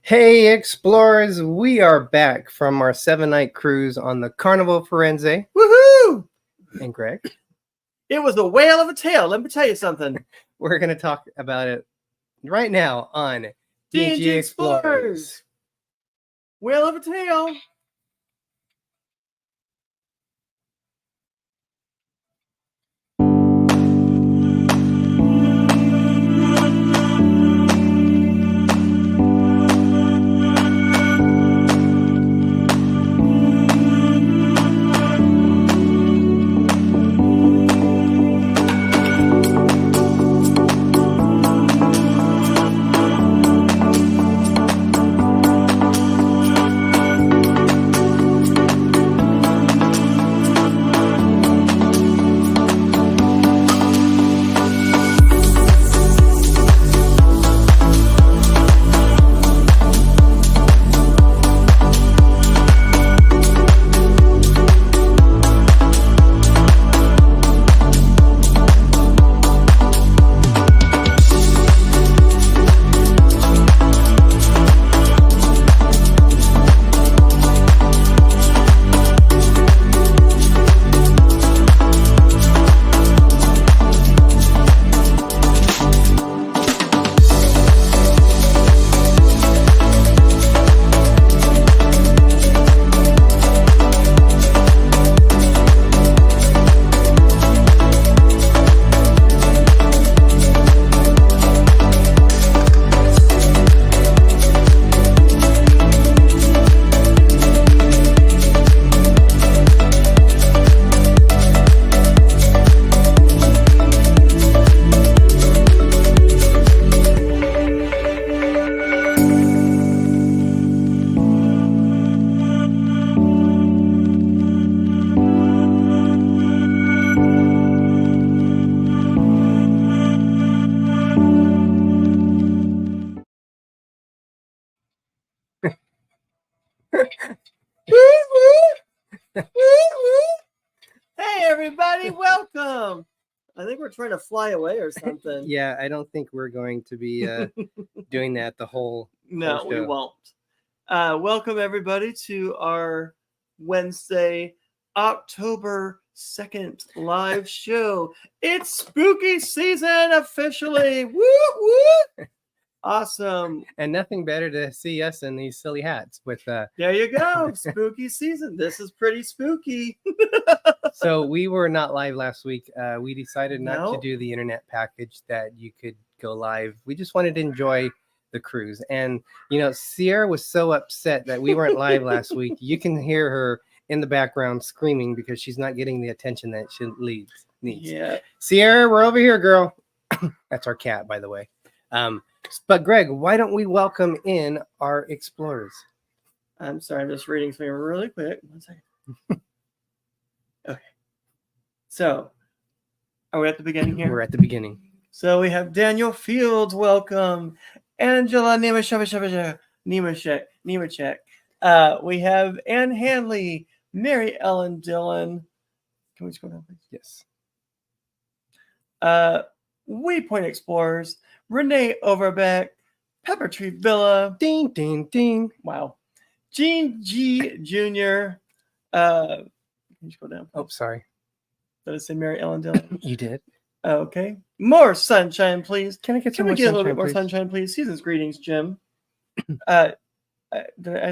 Hey explorers, we are back from our 7-night cruise on the Carnival Firenze. Woohoo! And Greg, It was a whale of a tale. Let me tell you something. we're going to talk about it right now on D&G D&G Explorers. Whale of a tale. Hey, everybody. Welcome. I think we're trying to fly away or something. Yeah, I don't think we're going to be doing that the whole No, we show. won't. Welcome, everybody, to our Wednesday, October 2nd live show. It's spooky season officially. Woo, woo. Awesome. And nothing better to see us in these silly hats with There you go. Spooky season. This is pretty spooky. So we were not live last week. We decided not to No. do the internet package that you could go live. We just wanted to enjoy the cruise. And, you know, Sierra was so upset that we weren't live last week. You can hear her in the background screaming because she's not getting the attention that she needs. Yeah. Sierra, we're over here, girl. That's our cat, by the way. But Greg, why don't we welcome in our explorers? I'm sorry, I'm just reading something really quick. 1 second. Okay. So, are we at the beginning here? We're at the beginning. So we have Daniel Fields, welcome. Angela Nemechek. We have Ann Hanley, Mary Ellen Dillon. Can we scroll down, please? Yes. Waypoint Explorers, Renee Overbeck, Pepper Tree Villa. Ding, ding, ding. Wow. Gene G. Jr. Can you scroll down? Oh, sorry. Did I say Mary Ellen Dillon? You did. Okay. More sunshine, please. Can I get some Can we more get a little sunshine, bit more please? sunshine, please? Season's greetings, Jim. I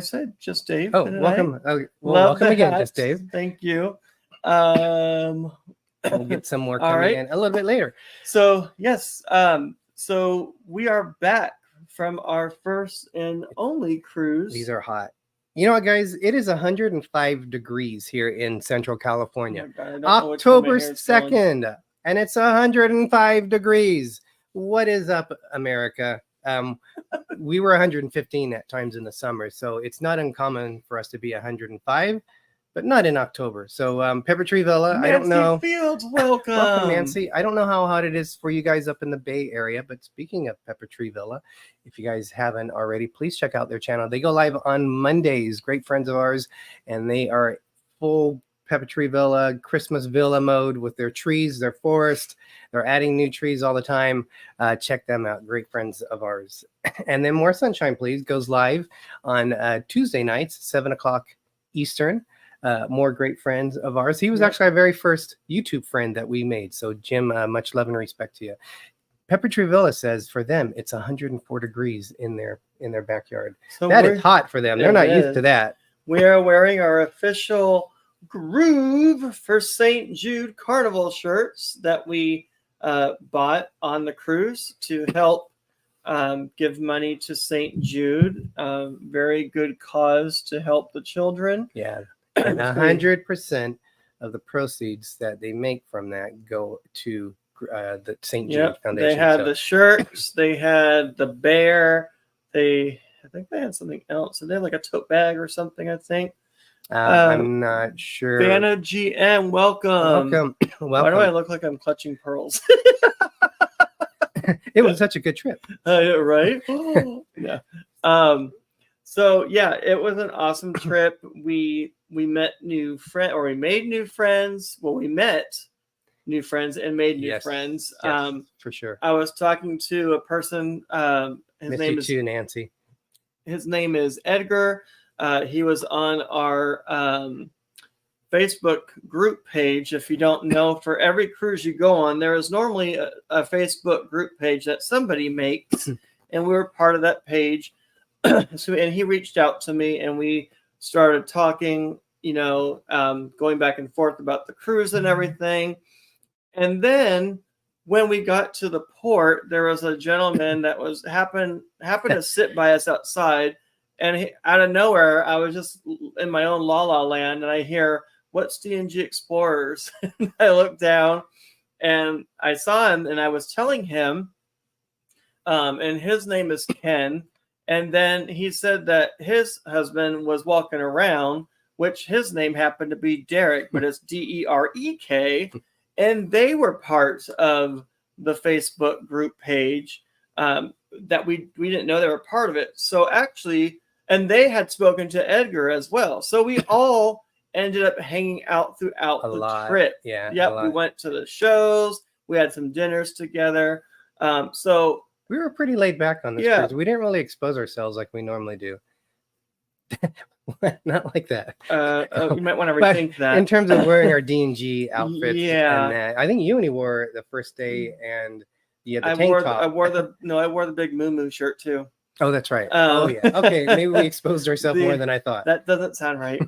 said just Dave. Oh, didn't welcome. I? Well, Love welcome the again, hat. just Dave. Thank you. We'll get some more All coming right. in a little bit later. So yes, so we are back from our first and only cruise. These are hot. You know what, guys? It is 105 degrees here in Central California. Oh my God, I don't know which way my October hair is going. 2nd, and it's 105 degrees. What is up, America? We were 115 at times in the summer, so it's not uncommon for us to be 105, but not in October. So Pepper Tree Villa, Nancy I don't know. Fields, welcome. Welcome, Nancy. I don't know how hot it is for you guys up in the Bay Area, but speaking of Pepper Tree Villa, if you guys haven't already, please check out their channel. They go live on Mondays. Great friends of ours, and they are full Pepper Tree Villa, Christmas Villa mode with their trees, their forest. They're adding new trees all the time. Check them out. Great friends of ours. And then More Sunshine, Please goes live on Tuesday nights, 7 o'clock Eastern. More great friends of ours. He was actually our very first YouTube friend that we made. So Jim, much love and respect to you. Pepper Tree Villa says for them it's 104 degrees in their backyard. So that is hot for them. They're not used to that. We are wearing our official Groove for St. Jude Carnival shirts that we bought on the cruise to help give money to St. Jude. Very good cause to help the children. Yeah, and 100% of the proceeds that they make from that go to the St. Jude Foundation. They had the shirts, they had the bear, I think they had something else. So they had like a tote bag or something, I think. I'm not sure. Vanna GM, welcome. Welcome. Why do I look like I'm clutching pearls? It was such a good trip. Right? Yeah. So yeah, it was an awesome trip. We met new friends, or we made new friends. Well, we met new friends and made new friends. Yes, for sure. I was talking to a person. His name is Nancy. His name is Edgar. He was on our Facebook group page. If you don't know, for every cruise you go on, there is normally a Facebook group page that somebody makes, and we were part of that page. And he reached out to me, and we started talking, going back and forth about the cruise and everything. And then when we got to the port, there was a gentleman that happened to sit by us outside. And out of nowhere, I was just in my own la-la land, and I hear, "What's D&G Explorers?" And I looked down, and I saw him, and I was telling him, and his name is Ken. And then he said that his husband was walking around, which his name happened to be Derek, but it's Derek. And they were part of the Facebook group page that we didn't know they were part of it. So actually, and they had spoken to Edgar as well. So we all ended up hanging out throughout the trip. Yeah. Yep. We went to the shows. We had some dinners together. So we were pretty laid back on this cruise. We didn't really expose ourselves like we normally do. Not like that. You might want to rethink that. In terms of wearing our D&G outfits, yeah. I think you only wore it the first day, and you had the tank top. I wore the big Moo shirt too. Oh, that's right. Oh yeah. Okay, maybe we exposed ourselves more than I thought. That doesn't sound right.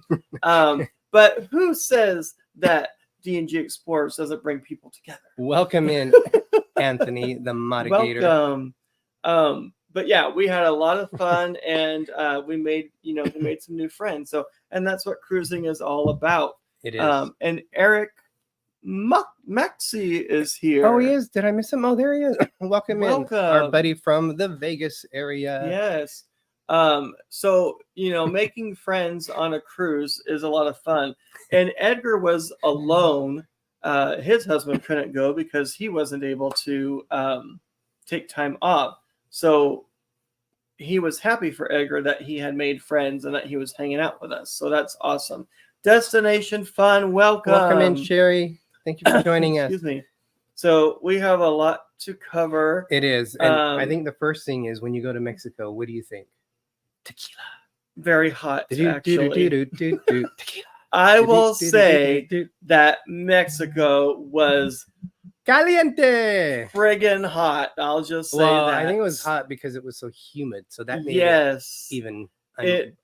But who says that D&G Explorers doesn't bring people together? Welcome in, Anthony, the modigator. Welcome. But yeah, we had a lot of fun, and we made some new friends. So, and that's what cruising is all about. It is. And Eric Maxey is here. Oh, he is. Did I miss him? Oh, there he is. Welcome in, our buddy from the Vegas area. Yes. So making friends on a cruise is a lot of fun. And Edgar was alone. His husband couldn't go because he wasn't able to take time off. So he was happy for Edgar that he had made friends and that he was hanging out with us. So that's awesome. Destination Fun, welcome. Welcome in, Sherry. Thank you for joining us. Excuse me. So we have a lot to cover. It is. And I think the first thing is, when you go to Mexico, what do you think? Tequila. Very hot, actually. I will say that Mexico was caliente, friggin' hot. I'll just say that. I think it was hot because it was so humid. So that made it even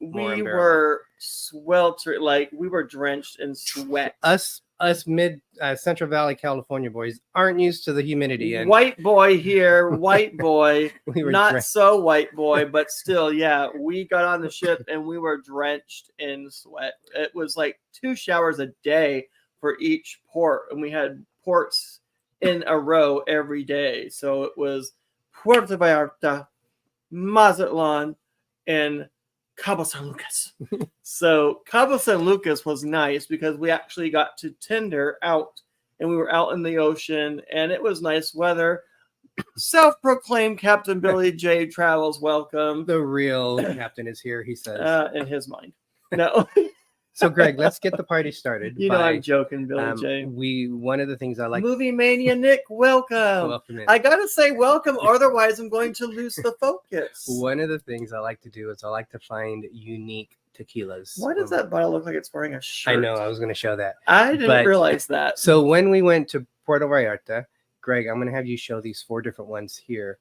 more we were sweltering, like we were drenched in sweat. Us mid Central Valley California boys aren't used to the humidity. And white boy here, white boy, not so white boy, but still, yeah. We got on the ship and we were drenched in sweat. It was like 2 showers a day for each port, and we had ports in a row every day. So it was Puerto Vallarta, Mazatlan, and Cabo San Lucas. So Cabo San Lucas was nice because we actually got to tender out, and we were out in the ocean, and it was nice weather. Self-proclaimed Captain Billy J. Travels, welcome. The real captain is here, he says. In his mind. No. So Greg, let's get the party started. You know I'm joking, Billy J. One of the things I like. Movie Mania Nick, welcome. Welcome in. I gotta say welcome, otherwise I'm going to lose the focus. One of the things I like to do is I like to find unique tequilas. Why does that bottle look like it's wearing a shirt? I know. I was going to show that. I didn't realize that. So when we went to Puerto Vallarta, Greg, I'm going to have you show these 4 different ones here.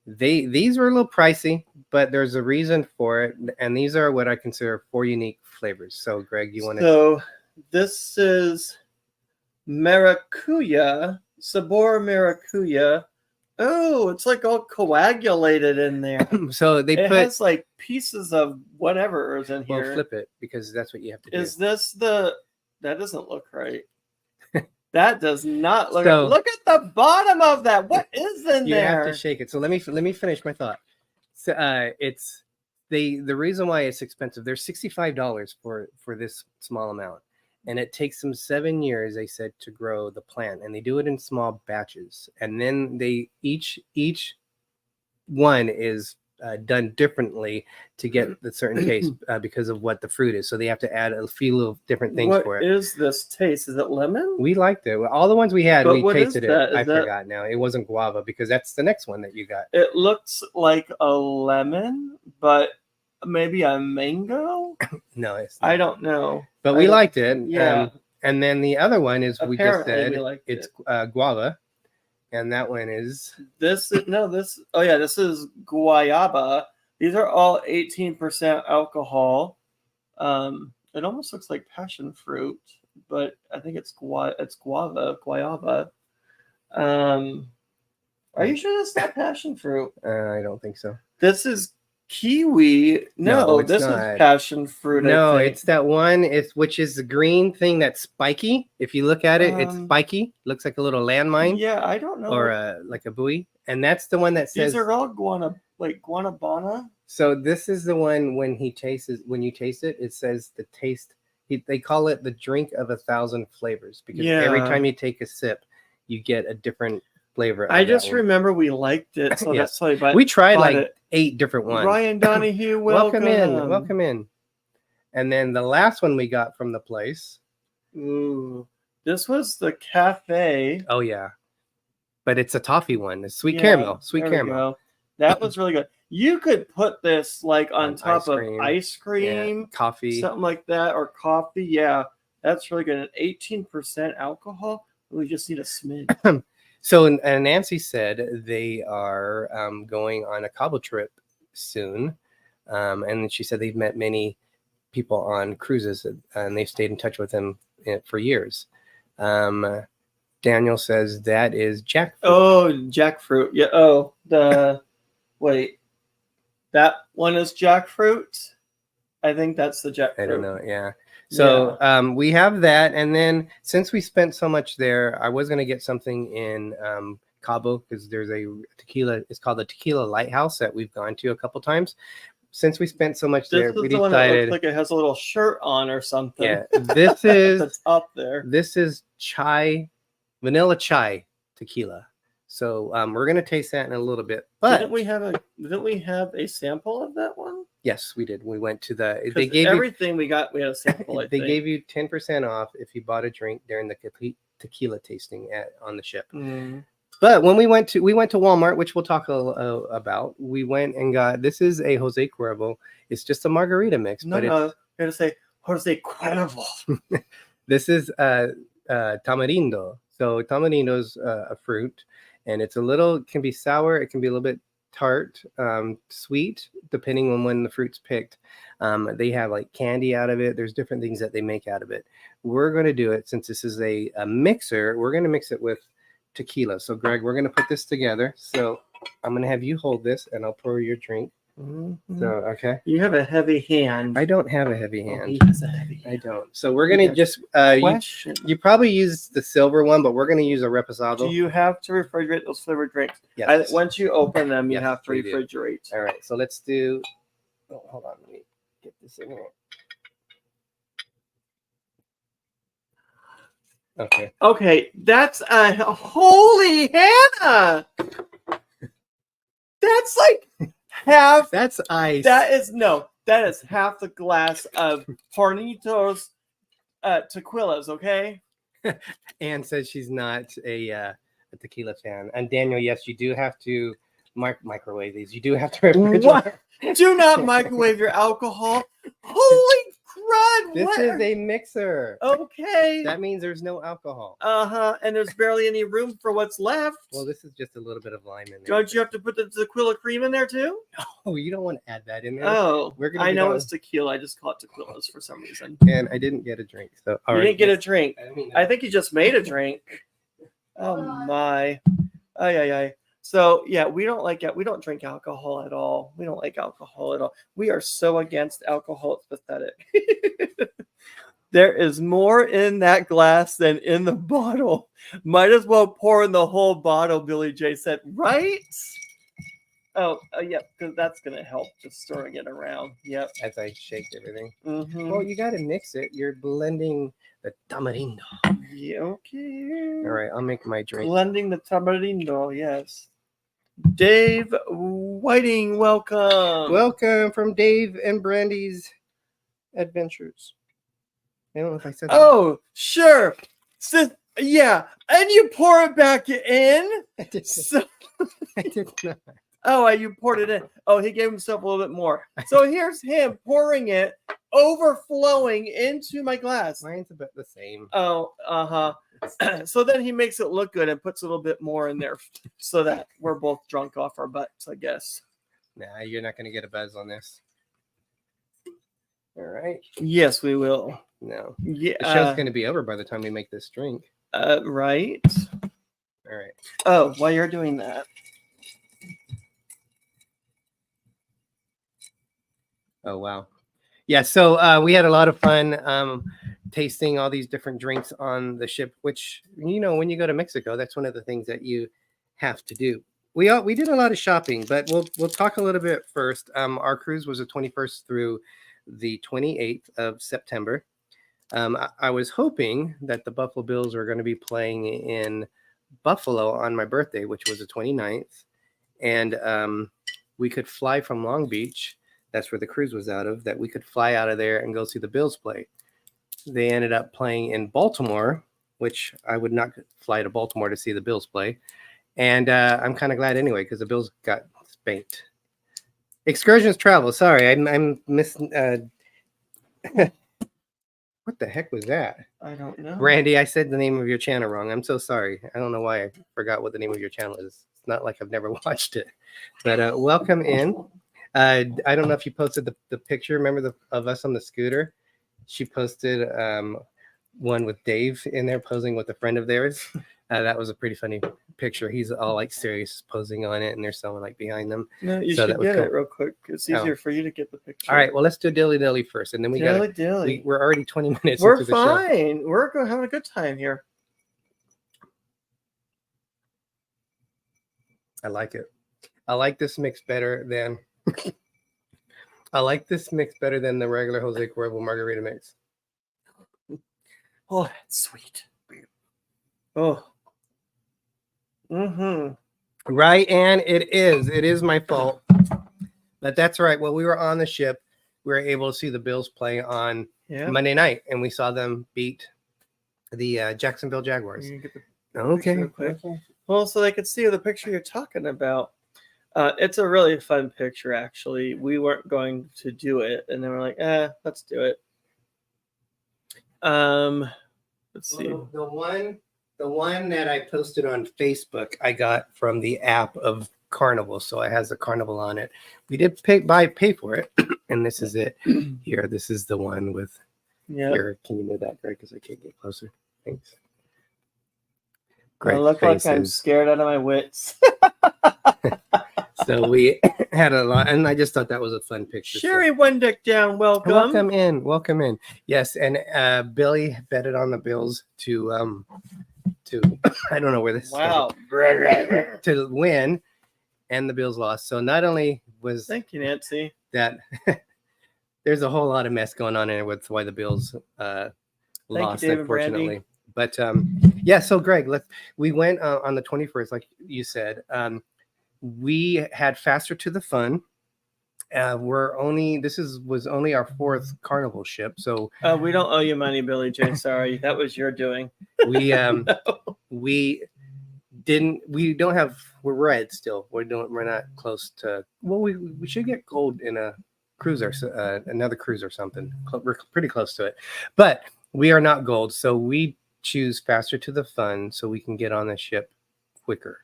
These were a little pricey, but there's a reason for it, and these are what I consider 4 unique flavors. So, Greg, you want to? So this is maracuya, sabor maracuya. Oh, it's like all coagulated in there. So it has like pieces of whatever is in here. Well, flip it because that's what you have to do. Is this that doesn't look right? That does not look right. Look at the bottom of that. What is in there? You have to shake it. So let me finish my thought. So it's the reason why it's expensive. They're $65 for this small amount. And it takes them 7 years, they said, to grow the plant, and they do it in small batches. And then they each one is done differently to get the certain taste because of what the fruit is. So they have to add a few little different things for it. What is this taste? Is it lemon? We liked it. All the ones we had, we tasted it. I forgot forgot now. It wasn't guava because that's the next one that you got. It looks like a lemon, but maybe a mango. No, it's not. I don't know. But we liked it. Yeah. And then the other one is Apparently, we just said it's guava, and that one is this is guayaba. These are all 18% alcohol. It almost looks like passion fruit, but I think it's guayaba. Are you sure that's not passion fruit? I don't think so. This is kiwi. No, this is passion fruit. No, it's that one. Which is the green thing that's spiky. If you look at it, it's spiky. Looks like a little landmine. Yeah, I don't know. Or like a buoy. And that's the one that says these are all guanabana. So this is the one when you taste it, it says the taste. They call it the drink of 1,000 flavors because every time you take a sip, you get a different flavor. I just remember we liked it, so that's why we tried like 8 different ones. Ryan Donahue, welcome in. And then the last one we got from the place. Ooh, this was the cafe. Oh yeah, but it's a toffee one. It's sweet caramel. That was really good. You could put this like on top of ice cream, coffee, something like that, or coffee. Yeah, that's really good. 18% alcohol. We just need a smidge. So, and Nancy said they are going on a Cabo trip soon. And she said they've met many people on cruises and they've stayed in touch with them for years. Daniel says that is jackfruit. Oh, jackfruit. Yeah. Wait, that one is jackfruit. I think that's the jackfruit. I don't know. Yeah. So we have that, and then since we spent so much there, I was going to get something in Cabo because there's a tequila. It's called the Tequila Lighthouse that we've gone to a couple times. Since we spent so much there, we decided. This is the one that looks like it has a little shirt on or something. Yeah, this is that's up there. This is vanilla chai tequila. So we're going to taste that in a little bit. But didn't we have a sample of that one? Yes, we did. We went to they gave everything we got. We had a sample. They gave you 10% off if you bought a drink during the tequila tasting on the ship. Mm. But when we went to Walmart, which we'll talk about. We went and got, this is a Jose Cuervo. It's just a margarita mix. No, you're gonna say Jose Cuervo. This is tamarindo. So tamarindo's a fruit, and it can be sour. It can be a little bit tart, sweet, depending on when the fruit's picked. They have like candy out of it. There's different things that they make out of it. We're going to do it since this is a mixer. We're going to mix it with tequila. So Greg, we're going to put this together. So I'm going to have you hold this and I'll pour your drink. Mm-hmm. So, okay. You have a heavy hand. I don't have a heavy hand. He has a heavy hand. I don't. So we're going to just, you probably use the silver one, but we're going to use a reposado. Do you have to refrigerate those flavored drinks? Yes. Once you open them, you have to refrigerate. All right. So let's do, hold on. Let me get this in here. Okay. That's holy Hannah. That's like half. That's ice. That That is half the glass of Hornitos tequilas, okay? Anne says she's not a tequila fan. And Daniel, yes, you do have to microwave these. You do have to refrigerate. What? Do not microwave your alcohol. Holy crud! This what? is a mixer. Okay. That means there's no alcohol. And there's barely any room for what's left. Well, this is just a little bit of lime in there. Don't you have to put the tequila cream in there too? Oh, you don't want to add that in there. Oh, I know done. it's tequila. I just call it tequilas for some reason. And I didn't get a drink. So You didn't get a drink. I I think you just made a drink. Oh my. Ay. So yeah, we don't drink alcohol at all. We don't like alcohol at all. We are so against alcohol, it's pathetic. There is more in that glass than in the bottle. Might as well pour in the whole bottle, Billy J said, right? Oh, yeah, because that's going to help just stirring it around. Yep. As I shake everything. Mm-hmm. Well, you got to mix it. You're blending the tamarindo. Yeah, okay. All right, I'll make my drink. Blending the tamarindo, yes. Dave Whiting, welcome. Welcome from Dave and Brandy's Adventures. I don't know if I said that. Oh, sure. Yeah, and you pour it back in. I did, So, I did not. oh, you poured it in. Oh, he gave himself a little bit more. So here's him pouring it, overflowing into my glass. Mine's about the same. Oh, So then he makes it look good and puts a little bit more in there so that we're both drunk off our butts, I guess. Nah, you're not going to get a buzz on this. All right. Yes, we will. No. Yeah. The show's going to be over by the time we make this drink. Right. All right. Oh, while you're doing that. Oh, wow. Yeah, so we had a lot of fun tasting all these different drinks on the ship, which, you know, when you go to Mexico, that's one of the things that you have to do. We did a lot of shopping, but we'll talk a little bit first. Our cruise was the 21st through the 28th of September. I was hoping that the Buffalo Bills were going to be playing in Buffalo on my birthday, which was the 29th, and we could fly from Long Beach. That's where the cruise was out of, that we could fly out of there and go see the Bills play. They ended up playing in Baltimore, which I would not fly to Baltimore to see the Bills play. And I'm kind of glad anyway, because the Bills got spanked. Excursions travel. Sorry, I'm missing. What the heck was that? I don't know. Randy, I said the name of your channel wrong. I'm so sorry. I don't know why I forgot what the name of your channel is. It's not like I've never watched it. But welcome in. I don't know if you posted the picture. Remember of us on the scooter? She posted one with Dave in there posing with a friend of theirs. That was a pretty funny picture. He's all like serious posing on it, and there's someone like behind them. No, you So should that was get cool. it real quick. It's easier for you to get the picture. All right, well, let's do Dilly Dilly first, and then we got. Dilly. We're already 20 minutes We're into the show. fine. We're having a good time here. I like it. I like this mix better than. I like this mix better than the regular Jose Cuervo margarita mix. Oh, that's sweet. Oh. Mm-hmm. Right, and it is my fault. But that's right. While we were on the ship, we were able to see the Bills play on Monday night, and we saw them beat the Jacksonville Jaguars. Okay. Well, so they could see the picture you're talking about. It's a really fun picture, actually. We weren't going to do it, and then we're like, let's do it. Let's see. The one that I posted on Facebook, I got from the app of Carnival, so it has the Carnival on it. We did pay for it, and this is it here. This is the one with. Yeah. Here, can you move that, Greg? Because I can't get closer. Thanks. I look like I'm scared out of my wits. So we had a lot, and I just thought that was a fun picture. Sherry Wendick down, welcome. Welcome in. Yes, and Billy betted on the Bills to I don't know where this is to win, and the Bills lost. So not only was thank you, Nancy, that there's a whole lot of mess going on in it with why the Bills lost, unfortunately. But yeah, so Greg, we went on the 21st, like you said. We had Faster to the Fun, was only our 4th Carnival ship, so We don't owe you money, Billy J. Sorry, that was your doing. we don't have, we're red still. We're not close to, well, we should get gold in a cruiser, another cruise or something. We're pretty close to it, but we are not gold, so we choose faster to the fun so we can get on the ship quicker.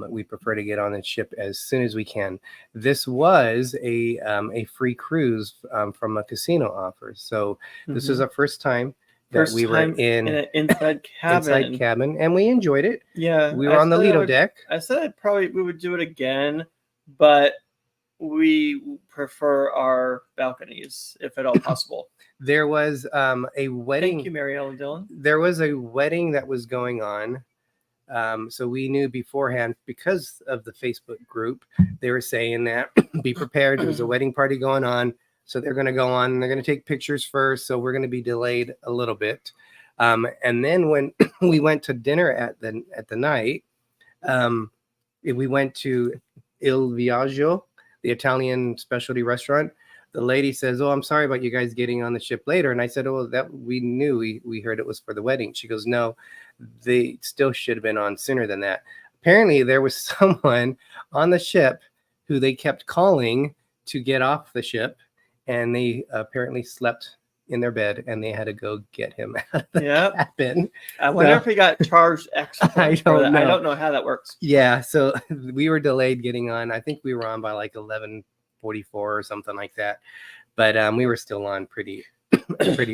We prefer to get on the ship as soon as we can. This was a free cruise from a casino offer, so this is our first time that we were in an inside cabin. And we enjoyed it. Yeah, we were on the Lido deck. I said we would do it again, but we prefer our balconies if at all possible. There was a wedding. Thank you, Mary Ellen Dillon. There was a wedding that was going on. So we knew beforehand because of the Facebook group. They were saying that be prepared. There's a wedding party going on. So they're going to go on. They're going to take pictures first. So we're going to be delayed a little bit. And then when we went to dinner at the night, we went to Il Viaggio, the Italian specialty restaurant. The lady says, "Oh, I'm sorry about you guys getting on the ship later." And I said, "Oh, that we knew. We heard it was for the wedding." She goes, "No, they still should have been on sooner than that." Apparently, there was someone on the ship who they kept calling to get off the ship, and they apparently slept in their bed, and they had to go get him out of the cabin. I wonder if he got charged extra. I don't know. I don't know how that works. Yeah, so we were delayed getting on. I think we were on by like 11:44 or something like that, but we were still on pretty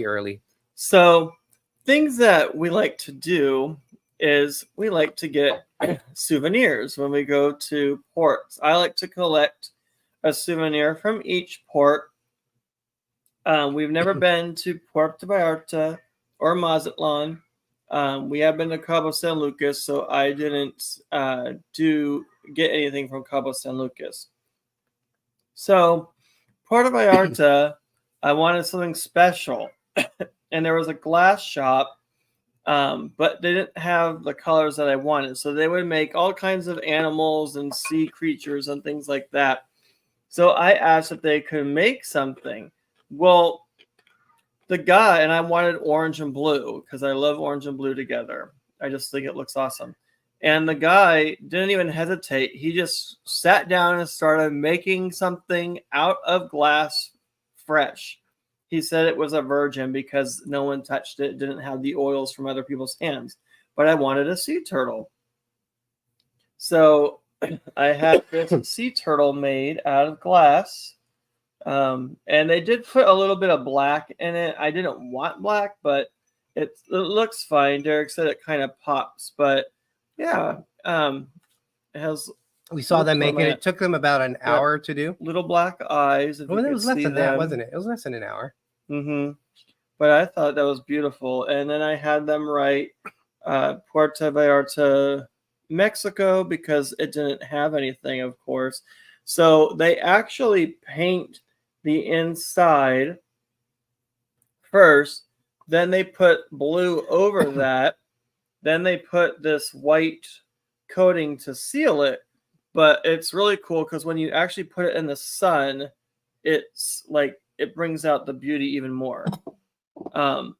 early. So things that we like to do is we like to get souvenirs when we go to ports. I like to collect a souvenir from each port. We've never been to Puerto Vallarta or Mazatlan. We have been to Cabo San Lucas, so I didn't get anything from Cabo San Lucas. So Puerto Vallarta, I wanted something special, and there was a glass shop, but they didn't have the colors that I wanted. So they would make all kinds of animals and sea creatures and things like that. So I asked if they could make something. Well, the guy, and I wanted orange and blue because I love orange and blue together. I just think it looks awesome. And the guy didn't even hesitate. He just sat down and started making something out of glass fresh. He said it was a virgin because no one touched it, didn't have the oils from other people's hands. But I wanted a sea turtle. So I had this sea turtle made out of glass. And they did put a little bit of black in it. I didn't want black, but it looks fine. Derek said it kind of pops, but yeah, it has. We saw them make it. It took them about an hour to do. Little black eyes. Well, it was less than that, wasn't it? It was less than an hour. Mm-hmm. But I thought that was beautiful. And then I had them write Puerto Vallarta, Mexico, because it didn't have anything, of course. So they actually paint the inside first, then they put blue over that, then they put this white coating to seal it. But it's really cool because when you actually put it in the sun, it's like it brings out the beauty even more. And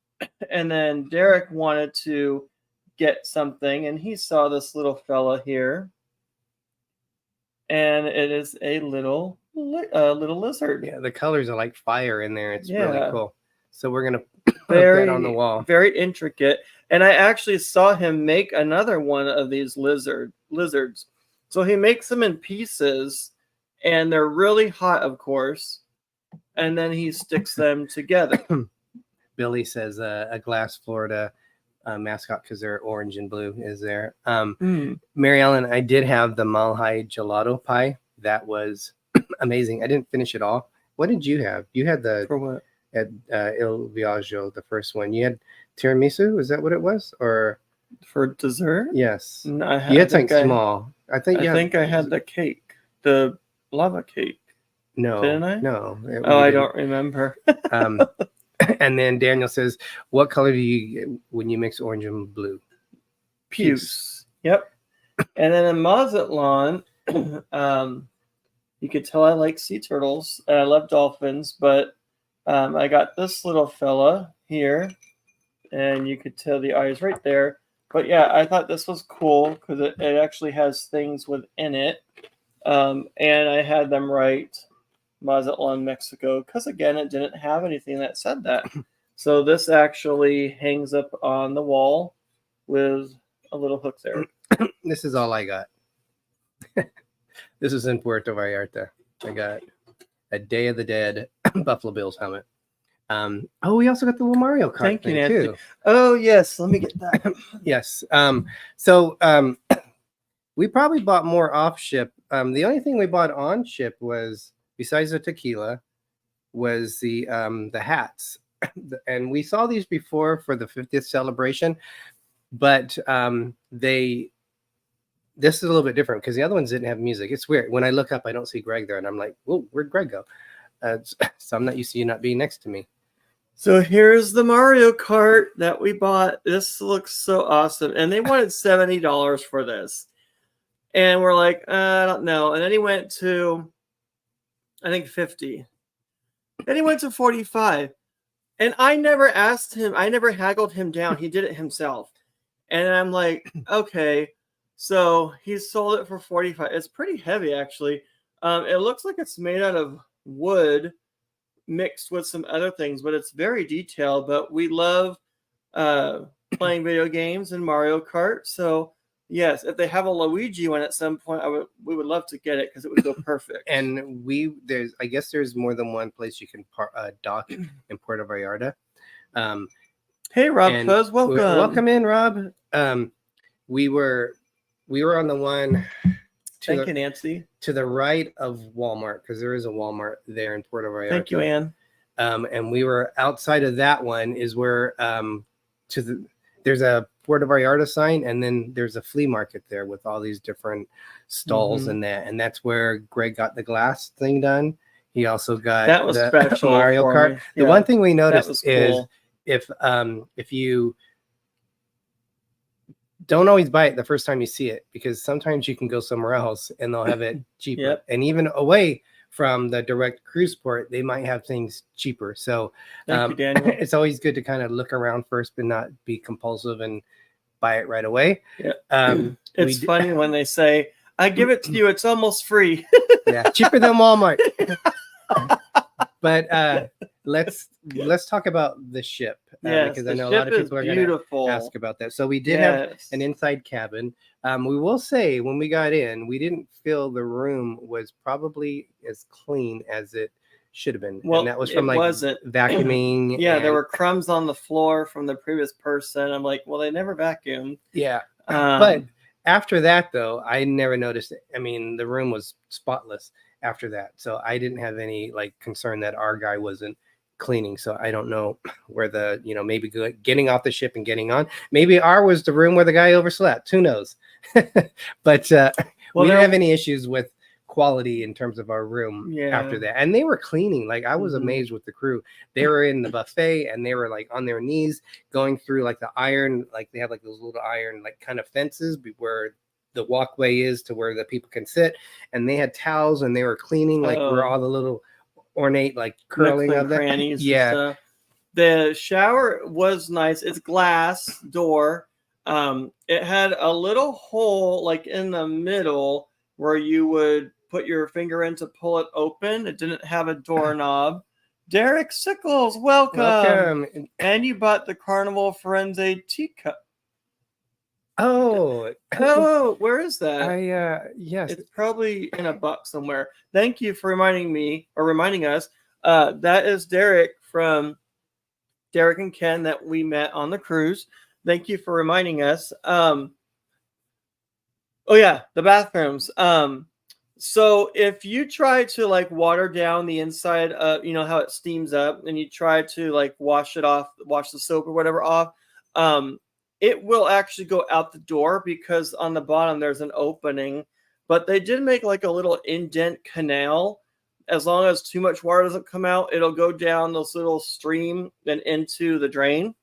then Derek wanted to get something, and he saw this little fella here, and it is a little lizard. Yeah, the colors are like fire in there. It's really cool. So we're gonna put that on the wall. Very intricate. And I actually saw him make another one of these lizards. So he makes them in pieces, and they're really hot, of course. And then he sticks them together. Billy says a glass Florida mascot because they're orange and blue is there. Mary Ellen, I did have the Malhai gelato pie. That was amazing. I didn't finish it all. What did you have? You had the for what? At Il Viaggio, the first one. You had tiramisu. Is that what it was? Or for dessert? Yes. No, you had something small. I think I had the cake, the lava cake. No, didn't I? No. I don't remember. And then Daniel says, "What color do you get when you mix orange and blue?" Puce. Yep. And then in Mazatlan, You could tell I like sea turtles and I love dolphins, but I got this little fella here, and you could tell the eyes right there. But yeah, I thought this was cool because it actually has things within it. And I had them write Mazatlan, Mexico, because again, it didn't have anything that said that. So this actually hangs up on the wall with a little hook there. This is all I got. This is in Puerto Vallarta. I got a Day of the Dead Buffalo Bills helmet. We also got the little Mario Kart Thank you, thing Nancy. too. Oh yes, let me get that. Yes. We probably bought more off ship. The only thing we bought on ship was, besides the tequila, was the hats. And we saw these before for the 50th celebration, but this is a little bit different because the other ones didn't have music. It's weird. When I look up, I don't see Greg there, and I'm like, whoa, where'd Greg go? So I'm not used to you not being next to me. So here's the Mario Kart that we bought. This looks so awesome. And they wanted $70 for this. And we're like, I don't know. And then he went to, I think, 50. Then he went to 45. And I never asked him. I never haggled him down. He did it himself. And I'm like, okay. So he sold it for 45. It's pretty heavy, actually. It looks like it's made out of wood mixed with some other things, but it's very detailed. But we love playing video games and Mario Kart. So yes, if they have a Luigi one at some point, we would love to get it because it would go perfect. And I guess there's more than one place you can dock in Puerto Vallarta. Hey, RobFuz, welcome. Welcome in, Rob. We were on the one. Thank you, Nancy. To the right of Walmart, because there is a Walmart there in Puerto Vallarta. Thank you, Ann. And we were outside of that one is where there's a Puerto Vallarta sign, and then there's a flea market there with all these different stalls and that's where Greg got the glass thing done. He also got that was special Mario Kart. The one thing we noticed is cool. if you don't always buy it the first time you see it, because sometimes you can go somewhere else and they'll have it cheaper. Yep. And even away from the direct cruise port, they might have things cheaper. So Thank you, Daniel. It's always good to kind of look around first, but not be compulsive and buy it right away. Yeah. It's funny when they say, I give it to you, it's almost free. Yeah, cheaper than Walmart. But let's talk about the ship, because I know a lot of people are going to ask about that. So we did have an inside cabin. We will say when we got in, we didn't feel the room was probably as clean as it should have been. Well, and that was from wasn't vacuuming. Yeah, there were crumbs on the floor from the previous person. I'm like, well, they never vacuumed. Yeah, but after that, though, I never noticed it. I mean, the room was spotless after that, so I didn't have any concern that our guy wasn't cleaning. So I don't know where maybe getting off the ship and getting on. Maybe ours was the room where the guy overslept. Who knows? But we didn't have any issues with quality in terms of our room after that. And they were cleaning. I was amazed with the crew. They were in the buffet and they were on their knees going through the iron, they have those little iron kind of fences where the walkway is to where the people can sit, and they had towels and they were cleaning where all the little ornate curling of them. Yeah. The shower was nice. It's glass door. It had a little hole in the middle where you would put your finger in to pull it open. It didn't have a doorknob. Derek Sickles, welcome. And you bought the Carnival Firenze teacup. Oh, where is that? Yes, it's probably in a box somewhere. Thank you for reminding us. That is Derek from Derek and Ken that we met on the cruise. Thank you for reminding us. The bathrooms. So if you try to water down the inside of, how it steams up, and you try to wash it off, wash the soap or whatever off, it will actually go out the door because on the bottom there's an opening. But they did make a little indent canal. As long as too much water doesn't come out, it'll go down this little stream and into the drain.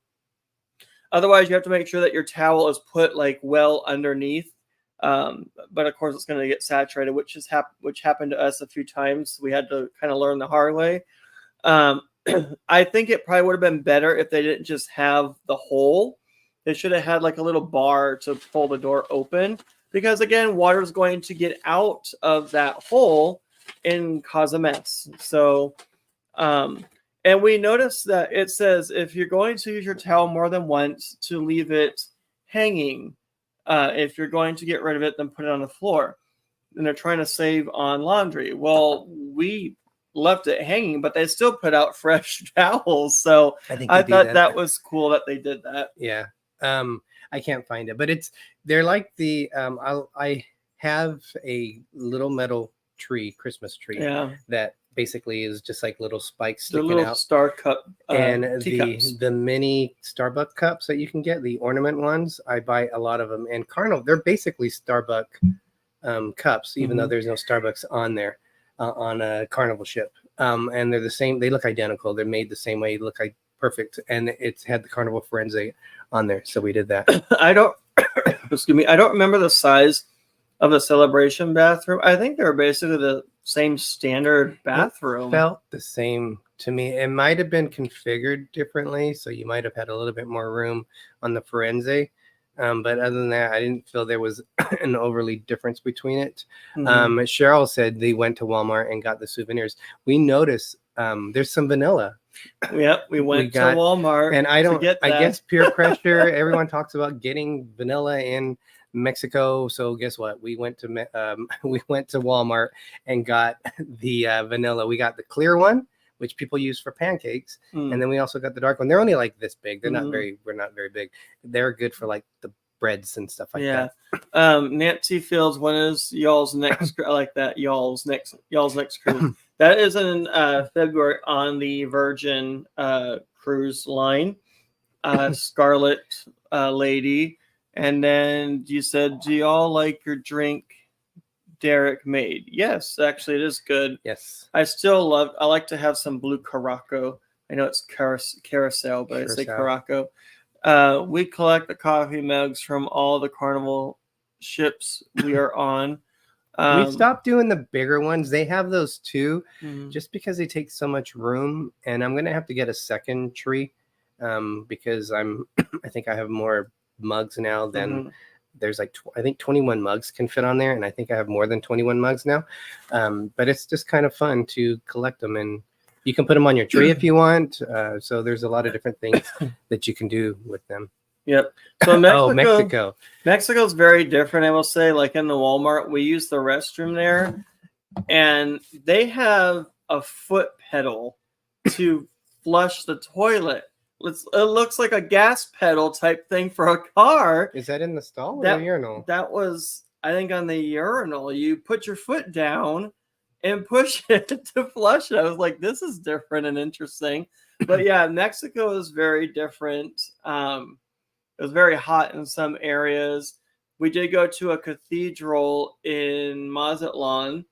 Otherwise, you have to make sure that your towel is put well underneath But of course, it's going to get saturated, which happened to us a few times. We had to kind of learn the hard way. I think it probably would have been better if they didn't just have the hole. They should have had like a little bar to pull the door open, because again, water is going to get out of that hole and cause a mess. So, and we noticed that it says if you're going to use your towel more than once, to leave it hanging. If you're going to get rid of it, then put it on the floor. And they're trying to save on laundry. Well, we left it hanging, but they still put out fresh towels. So I thought that was cool that they did that. Yeah. I can't find it, but they're like the I have a little metal Christmas tree that basically is just like little spikes sticking out. Star cup and teacups. the mini Starbucks cups that you can get, the ornament ones, I buy a lot of them. And Carnival, they're basically Starbucks cups, even though there's no Starbucks on there on a Carnival ship. And they're the same. They look identical. They're made the same way. Look like perfect. And it's had the Carnival Firenze on there, so we did that. I don't remember the size of the celebration bathroom. I think they were basically the same standard bathroom. It felt the same to me. It might have been configured differently, so you might have had a little bit more room on the Firenze. But other than that, I didn't feel there was an overly difference between it. Cheryl said they went to Walmart and got the souvenirs. We noticed there's some vanilla. Yep, we went to Walmart, and I guess peer pressure. Everyone talks about getting vanilla in Mexico, so guess what? We went to Walmart and got the vanilla. We got the clear one, which people use for pancakes, and then we also got the dark one. They're only like this big. We're not very big. They're good for like the breads and stuff like that. Nancy Fields, when is y'all's next? I like that. Y'all's next cruise. That is in February on the Virgin cruise line. Scarlet Lady. And then you said, do y'all like your drink Derek made? Yes, actually it is good. Yes. I like to have some blue Caraco. I know it's carousel, but I say Caraco. We collect the coffee mugs from all the Carnival ships we are on. We stopped doing the bigger ones. They have those too, just because they take so much room. And I'm gonna have to get a second tree because I think I have more mugs now than there's like I think 21 mugs can fit on there, and I think I have more than 21 mugs now. But it's just kind of fun to collect them, and you can put them on your tree if you want. So there's a lot of different things that you can do with them. Yep. So Mexico. Mexico's very different, I will say. Like in the Walmart, we use the restroom there, and they have a foot pedal to flush the toilet. It looks like a gas pedal type thing for a car. Is that in the stall or the urinal? That was, I think, on the urinal. You put your foot down and push it to flush it. I was like, this is different and interesting. But yeah, Mexico is very different. It was very hot in some areas. We did go to a cathedral in Mazatlan.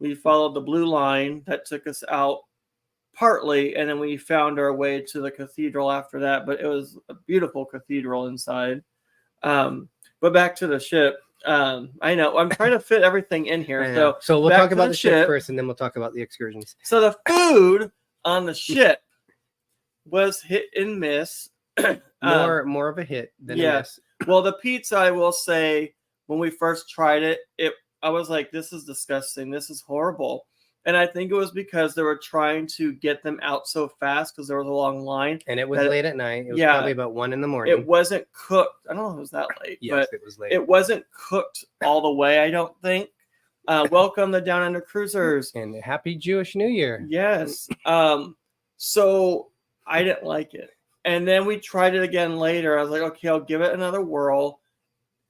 We followed the blue line that took us out partly, and then we found our way to the cathedral after that. But it was a beautiful cathedral inside. But back to the ship. I know I'm trying to fit everything in here. So we'll talk about the ship first, and then we'll talk about the excursions. So the food on the ship was hit and miss. More of a hit than a miss. Well, the pizza, I will say, when we first tried it, I was like, this is disgusting. This is horrible. And I think it was because they were trying to get them out so fast because there was a long line. And it was late at night. It was probably about 1 a.m. It wasn't cooked. I don't know if it was that late. Yes, but it was late. It wasn't cooked all the way, I don't think. Welcome the Down Under Cruisers. And happy Jewish New Year. Yes. So I didn't like it. And then we tried it again later. I was like, okay, I'll give it another whirl.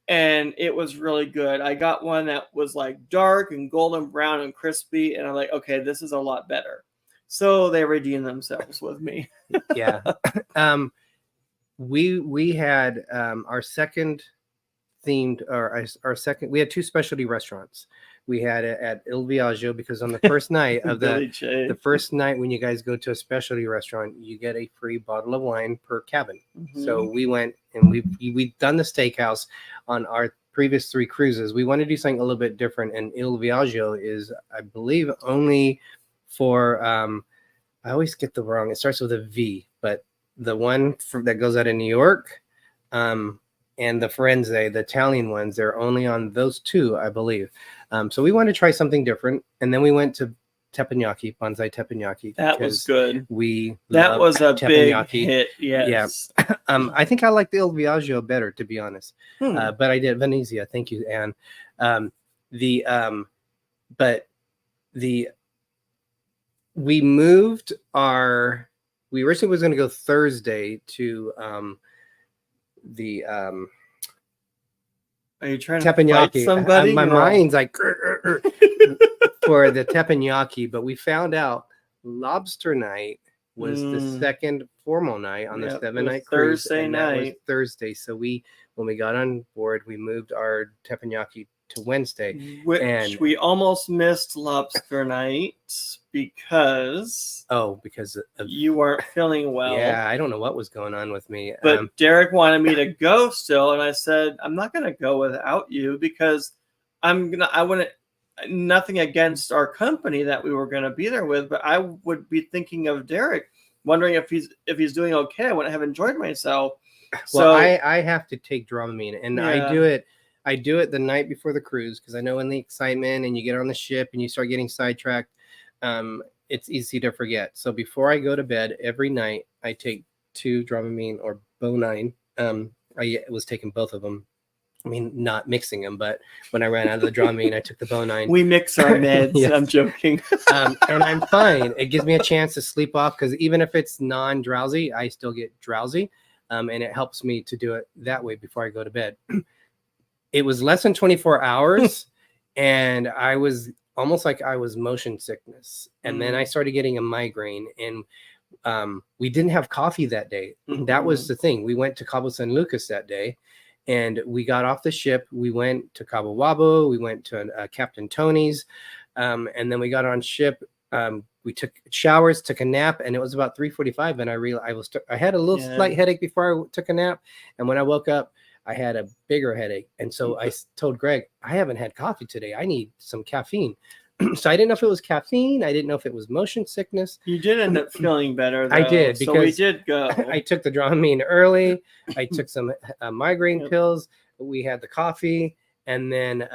And it was really good. I got one that was like dark and golden brown and crispy. And I'm like, okay, this is a lot better. So they redeemed themselves with me. Yeah. We had our second themed, or our second, we had 2 specialty restaurants. We had it at Il Viaggio because on the first night of the first night when you guys go to a specialty restaurant, you get a free bottle of wine per cabin. So we went and we've done the steakhouse on our previous 3 cruises. We want to do something a little bit different. And Il Viaggio is, I believe, only for I always get the wrong. It starts with a V, but the one that goes out of New York, and the Firenze, the Italian ones, they're only on those 2, I believe. So we want to try something different. And then we went to teppanyaki, bonsai teppanyaki. That was good. That was a big hit. Yes. Yeah. I think I like the Il Viaggio better, to be honest. But I did Venezia. Thank you, Anne. We moved we originally was going to go Thursday to the Are you trying teppanyaki. to fight somebody? My mind's like for the teppanyaki, but we found out lobster night was the second formal night on the 7-night cruise. Thursday night. That was Thursday. So when we got on board, we moved our teppanyaki to Wednesday, which we almost missed lobster night because of you weren't feeling well. Yeah, I don't know what was going on with me. But Derek wanted me to go still, and I said I'm not going to go without you because I wouldn't. Nothing against our company that we were going to be there with, but I would be thinking of Derek, wondering if he's doing okay. I wouldn't have enjoyed myself. Well, I have to take Dramamine, and I do it the night before the cruise because I know in the excitement and you get on the ship and you start getting sidetracked, it's easy to forget. So before I go to bed every night, I take 2 Dramamine or Bonine. I was taking both of them. I mean, not mixing them, but when I ran out of the Dramamine, I took the Bonine. We mix our meds. Yes. I'm joking. And I'm fine. It gives me a chance to sleep off because even if it's non-drowsy, I still get drowsy. And it helps me to do it that way before I go to bed. It was less than 24 hours, and I was almost like I was motion sickness. And then I started getting a migraine, and we didn't have coffee that day. That was the thing. We went to Cabo San Lucas that day. And we got off the ship. We went to Cabo Wabo. We went to Captain Tony's. And then we got on ship. We took showers, took a nap, and it was about 3:45. And I realized I had a little slight headache before I took a nap. And when I woke up, I had a bigger headache. And so I told Greg, I haven't had coffee today. I need some caffeine. So I didn't know if it was caffeine. I didn't know if it was motion sickness. You did end up feeling better, though. I did, because so we did go. I took the Dramamine early. I took some migraine pills. We had the coffee. And then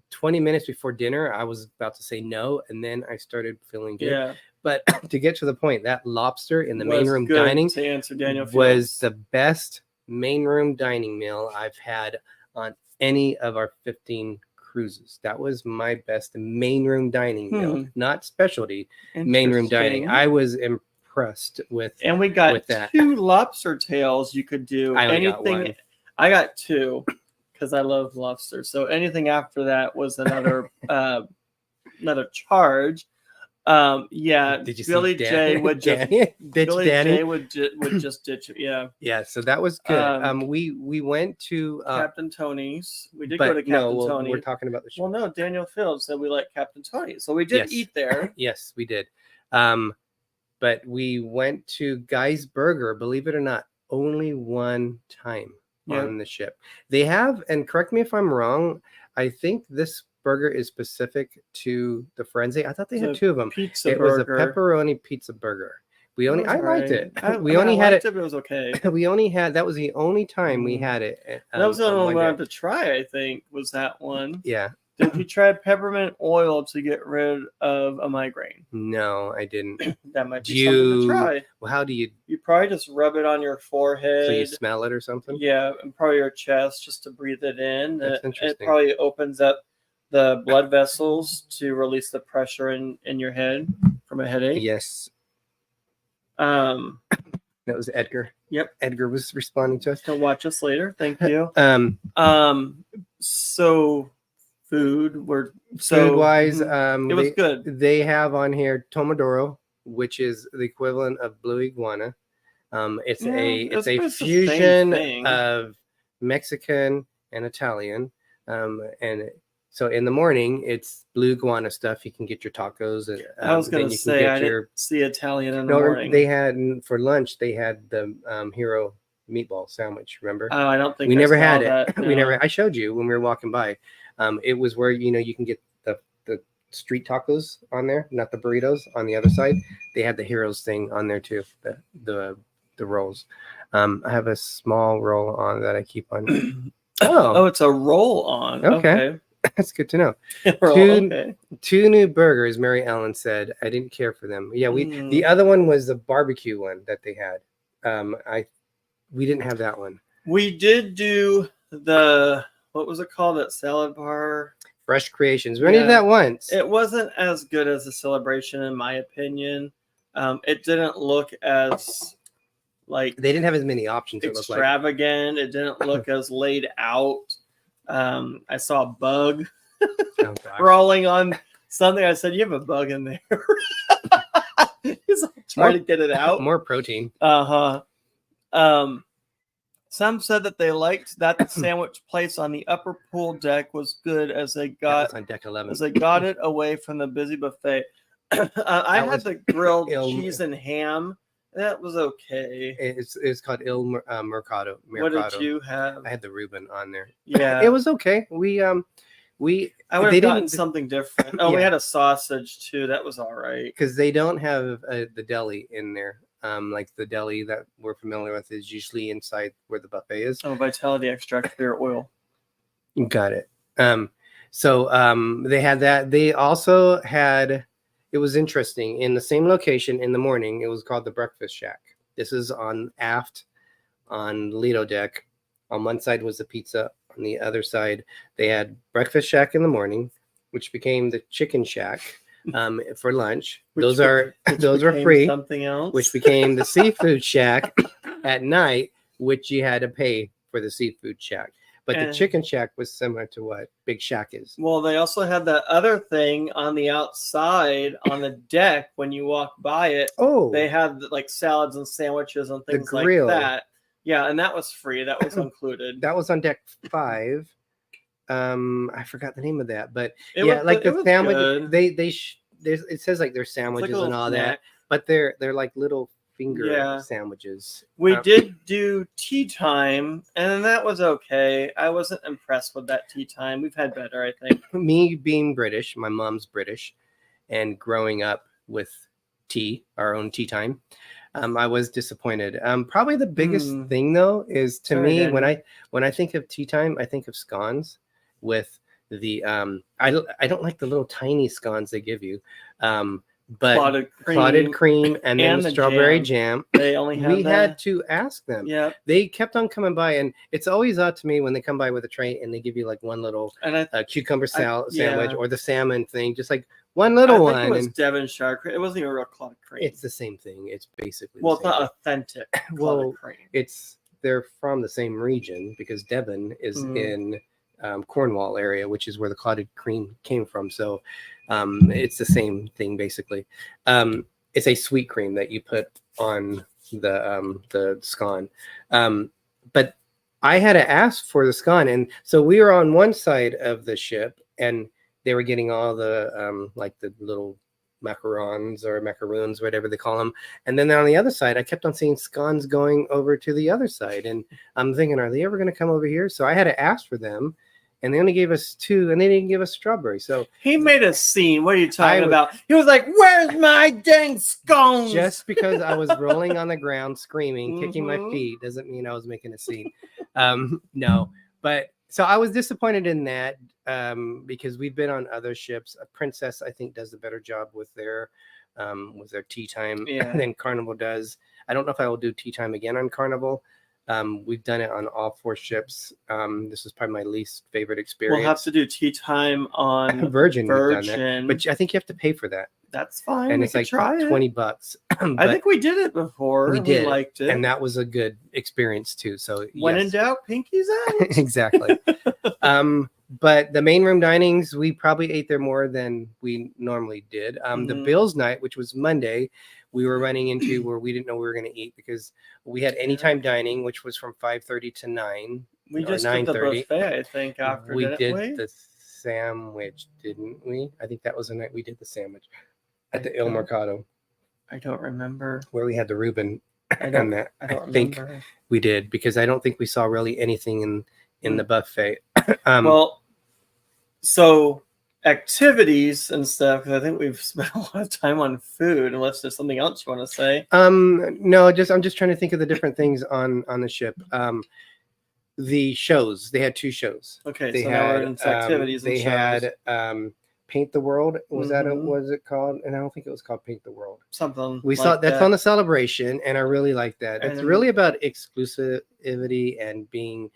20 minutes before dinner, I was about to say no. And then I started feeling good. Yeah. But to get to the point, that lobster in the main room dining to answer Daniel was the best main room dining meal I've had on any of our 15 cruises. That was my best main room dining meal, not specialty, main room dining. I was impressed with. And we got with that. 2 lobster tails you could do. I only anything. got one. I got 2 because I love lobster. So anything after that was another another charge. Did you Billy see J would just Billy J would just ditch it. Yeah. So that was good. We went to Captain Tony's. We did go to Captain Tony's. We're talking about the show. Well, no, Daniel Fields said we like Captain Tony's, so we did eat there. Yes, we did. But we went to Guy's Burger. Believe it or not, only one time on the ship. They have, and correct me if I'm wrong, I think this burger is specific to the Firenze. I thought they had 2 of them. It was a pepperoni pizza burger. I liked it. We only had it. But it was okay. We only had, that was the only time we had it. That was the only one we wanted to try, I think, was that one. Yeah. Did you try peppermint oil to get rid of a migraine? No, I didn't. That might be something to try. Well, how do you? You probably just rub it on your forehead. So you smell it or something? Yeah, and probably your chest just to breathe it in. That's interesting. It probably opens up the blood vessels to release the pressure in your head from a headache. Yes. That was Edgar. Yep. Edgar was responding to us. He'll watch us later. Thank you. So food wise, it was good. They have on here Tomodoro, which is the equivalent of blue iguana. It's a fusion of Mexican and Italian. So in the morning, it's blue iguana stuff. You can get your tacos. I was going to say, I didn't see Italian in the morning. They had, for lunch, they had the hero meatball sandwich. Remember? Oh, I don't think We I never saw had it. that, We no. never. I showed you when we were walking by. It was where you can get the street tacos on there, not the burritos. On the other side, they had the Heroes thing on there too. The rolls. I have a small roll on that I keep on. Oh, Oh, it's a roll on. Okay. Okay. that's good to know. Okay. Two new burgers. Mary Ellen said I didn't care for them. Yeah, the other one was the barbecue one that they had. We didn't have that one. We did do what was it called? That salad bar. Fresh Creations. We only did that once. It wasn't as good as a Celebration, in my opinion. It didn't look as like They didn't have as many options. extravagant. It didn't look as laid out. I saw a bug crawling on something. I said, "You have a bug in there." He's trying to get it out. More protein. Some said that they liked that the sandwich place on the upper pool deck was good as they got on deck 11. As they got it away from the busy buffet. I had the grilled cheese and ham. That was okay. It's called Il Mercado. What did you have? I had the Reuben on there. Yeah, it was okay. I would have gotten something different. Oh, we had a sausage too. That was all right. Because they don't have the deli in there. Like the deli that we're familiar with is usually inside where the buffet is. Oh, Vitality extract clear oil. Got it. So they had that. They also had, it was interesting, in the same location in the morning, it was called the Breakfast Shack. This is on aft on Lido deck. On one side was the pizza. On the other side, they had Breakfast Shack in the morning, which became the Chicken Shack for lunch. Those are free. Something else. Which became the Seafood Shack at night, which you had to pay for the Seafood Shack. But the Chicken Shack was similar to what Big Shack is. Well, they also had that other thing on the outside on the deck when you walk by it. Oh, they had like salads and sandwiches and things like that. Yeah, and that was free. That was included. That was on deck 5. I forgot the name of that, but the sandwich. It says like there's sandwiches and all that, but they're like little finger sandwiches. We did do tea time, and that was okay. I wasn't impressed with that tea time. We've had better, I think. Me being British, my mom's British, and growing up with tea, our own tea time, I was disappointed. Probably the biggest thing though is me when I think of tea time, I think of scones with the I don't like the little tiny scones they give you. But clotted cream and then the strawberry jam. They only had to ask them. Yeah, they kept on coming by, and it's always odd to me when they come by with a tray and they give you like one little cucumber sandwich or the salmon thing, just like one little one. It was Devonshire cream. It wasn't even real clotted cream. It's the same thing. It's basically it's not authentic. Clotted cream. They're from the same region because Devon is in Cornwall area, which is where the clotted cream came from. So it's the same thing basically. It's a sweet cream that you put on the scone. But I had to ask for the scone, and so we were on one side of the ship, and they were getting all the like the little macarons or macaroons, whatever they call them. And then on the other side, I kept on seeing scones going over to the other side. And I'm thinking, are they ever going to come over here? So I had to ask for them. And they only gave us 2, and they didn't give us strawberry. So he made a scene. What are you talking about? He was like, "Where's my dang scones?" Just because I was rolling on the ground, screaming, kicking my feet, doesn't mean I was making a scene. No, but so I was disappointed in that because we've been on other ships. Princess, I think, does a better job with their tea time than Carnival does. I don't know if I will do tea time again on Carnival. We've done it on all 4 ships. This is probably my least favorite experience. We'll have to do tea time on Virgin. We've done that, but I think you have to pay for that. That's fine. And it's like $20. I think we did it before. We did. We liked it. And that was a good experience too. So when in doubt, pinkies out. Exactly. But the main room dinings, we probably ate there more than we normally did. The Bills night, which was Monday, we were running into where we didn't know we were going to eat because we had anytime dining, which was from 5:30 to 9. We just did the buffet, I think, after we did the sandwich, didn't we? I think that was the night we did the sandwich at the Il Mercado. I don't remember. Where we had the Reuben I don't. on that. I don't think remember. we did, because I don't think we saw really anything in the buffet. Well, so activities and stuff, because I think we've spent a lot of time on food, unless there's something else you want to say. No, I'm just trying to think of the different things on the ship. The shows, they had 2 shows. Okay, They so had, now we're into activities and they shows. had Paint the World. Was that Mhm. was it called? And I don't think it was called Paint the World. Something We like saw that's that. on the celebration, and I really like that. It's And- really about exclusivity and being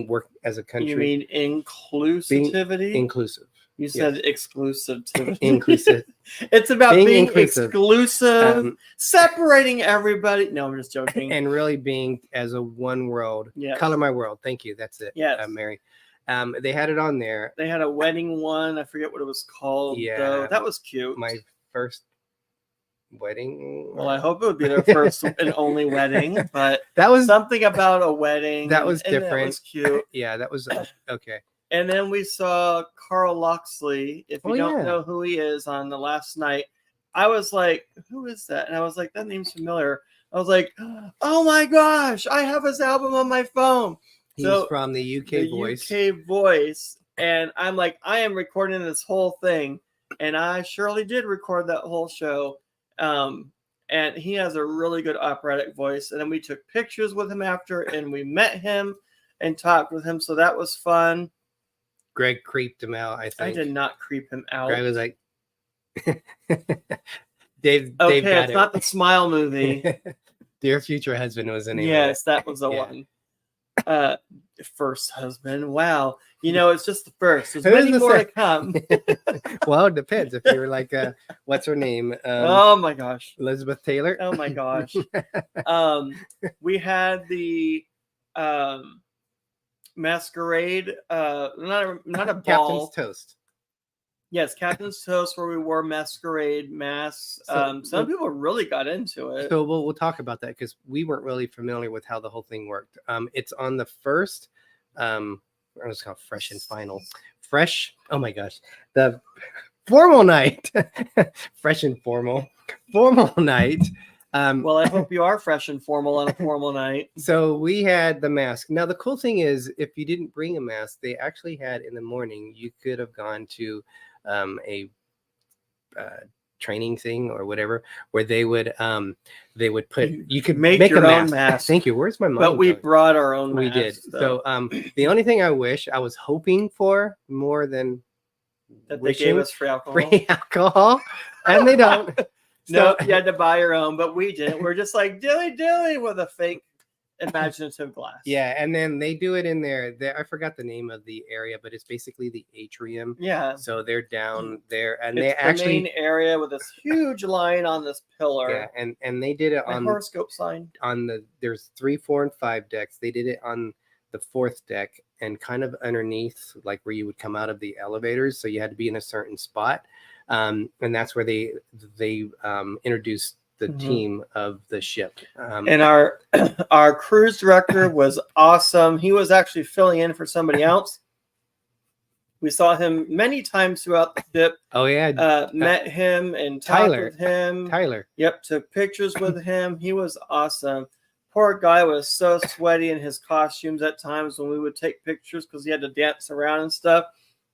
worked as a country. You mean inclusivity? Inclusive. You said exclusivity. Inclusive. It's about Being being inclusive. exclusive, separating everybody. No, I'm just joking. And really being as a one world. Yes. Color my world. Thank you. That's it. Yes. Mary. They had it on there. They had a wedding one. I forget what it was called. Yeah. Though. That was cute. My first wedding. Well, I hope it would be their first and only wedding, but that was something about a wedding. That was and different. That was cute. Yeah, that was okay. And then we saw Carl Loxley. If you don't yeah. know who he is, on the last night, I was like, who is that? And I was like, that name's familiar. I was like, oh my gosh, I have his album on my phone. He's from the UK Voice. UK Voice. And I'm like, I am recording this whole thing. And I surely did record that whole show. And he has a really good operatic voice. And then we took pictures with him after, and we met him and talked with him. So that was fun. Greg creeped him out, I think. I did not creep him out. Greg was like, Dave okay, got it's it. not the Smile movie. Dear Future Husband was the name. Yes, that was the one. First husband. Wow. It's just the first. There's many more to come. Well, it depends. If you're like, what's her name? Oh my gosh. Elizabeth Taylor. Oh my gosh. We had the masquerade, not a ball. Captain's Toast. Yes, Captain's Toast, where we wore masquerade masks. Some people really got into it. So we'll talk about that, because we weren't really familiar with how the whole thing worked. It's on the first, it was called Fresh and Final. Fresh. Oh my gosh, the formal night. Fresh and formal night. Well, I hope you are fresh and formal on a formal night. So we had the mask. Now the cool thing is, if you didn't bring a mask, they actually had in the morning, you could have gone to a training thing or whatever, where they would put, you could make your a own mask. Thank you. Where's my mind? But we brought our own We masks. did. So the only thing I was hoping for more than that they gave us free alcohol. Free alcohol, and they don't. No, you had to buy your own, but we didn't. We're just like dilly with a fake imaginative glass. Yeah, and then they do it in there. I forgot the name of the area, but it's basically the atrium. Yeah. So they're down there, and it's they actually the main area with this huge line on this pillar. Yeah, and they did it on horoscope sign. There's 3, 4, and 5 decks. They did it on the 4th deck, and kind of underneath, like where you would come out of the elevators. So you had to be in a certain spot. And that's where they introduced the team of the ship. And our cruise director was awesome. He was actually filling in for somebody else. We saw him many times throughout the ship. Oh yeah, met him and talked with him. Tyler. Yep, took pictures with him. He was awesome. Poor guy was so sweaty in his costumes at times when we would take pictures, because he had to dance around and stuff.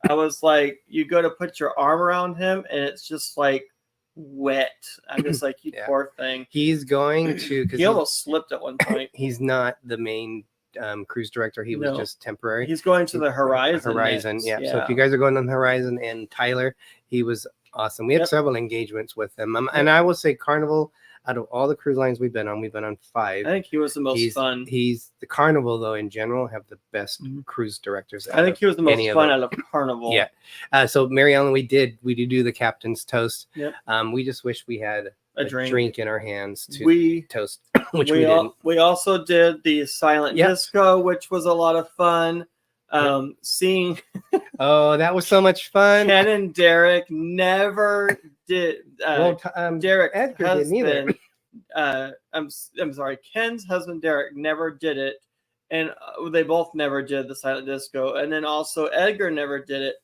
I was like, you go to put your arm around him, and it's just like wet. I'm just like, you poor thing. He's going to, because he almost slipped at one point. He's not the main cruise director. He was just temporary. He's going to the Horizon. Yeah. So if you guys are going on the Horizon, and Tyler, he was awesome. We had several engagements with him. And I will say, Carnival, out of all the cruise lines we've been on 5. I think he was the most fun. He's the Carnival, though, in general, have the best cruise directors. I think he was the most fun out of Carnival. Yeah. So Mary Ellen, we did do the Captain's Toast. Yep. We just wish we had a drink in our hands to toast, which we didn't. We also did the silent disco, which was a lot of fun. Seeing that was so much fun. Ken and Derek never did. Derek's husband, I'm sorry, Ken's husband Derek never did it, and they both never did the silent disco, and then also Edgar never did it.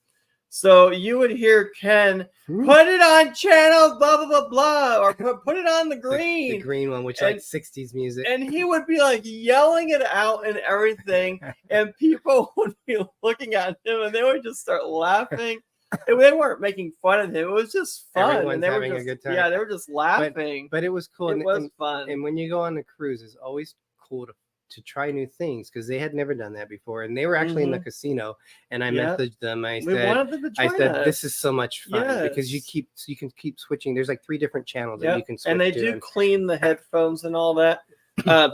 So you would hear Ken, put it on channel blah blah blah blah, or put it on the green. The green one, which like 60s music. And he would be like yelling it out and everything, and people would be looking at him, and they would just start laughing. And they weren't making fun of him; it was just fun. Everyone's and they having were a just, good time. Yeah, they were just laughing. But it was cool. It was fun. And when you go on the cruise, it's always cool to try new things because they had never done that before, and they were actually in the casino. And I messaged them. I said, "This is so much fun because you can keep switching. There's like 3 different channels that you can switch." And they do clean the headphones and all that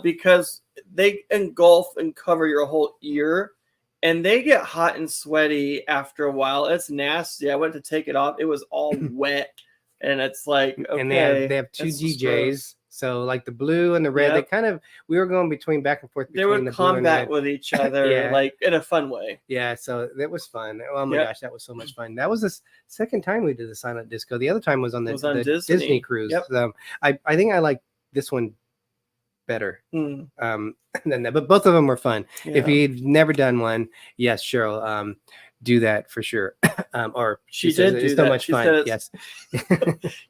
because they engulf and cover your whole ear. And they get hot and sweaty after a while. It's nasty. I went to take it off. It was all wet. And it's like, okay. And they have 2 DJs. So like the blue and the red, we were going back and forth. They would combat with each other, like in a fun way. Yeah. So that was fun. Oh my gosh, that was so much fun. That was the second time we did the silent disco. The other time was on the Disney cruise. Yep. I think I like this one better than that, but both of them were fun. If you'd never done one, yes, Cheryl, do that for sure. Or she says it's so much fun. Yes.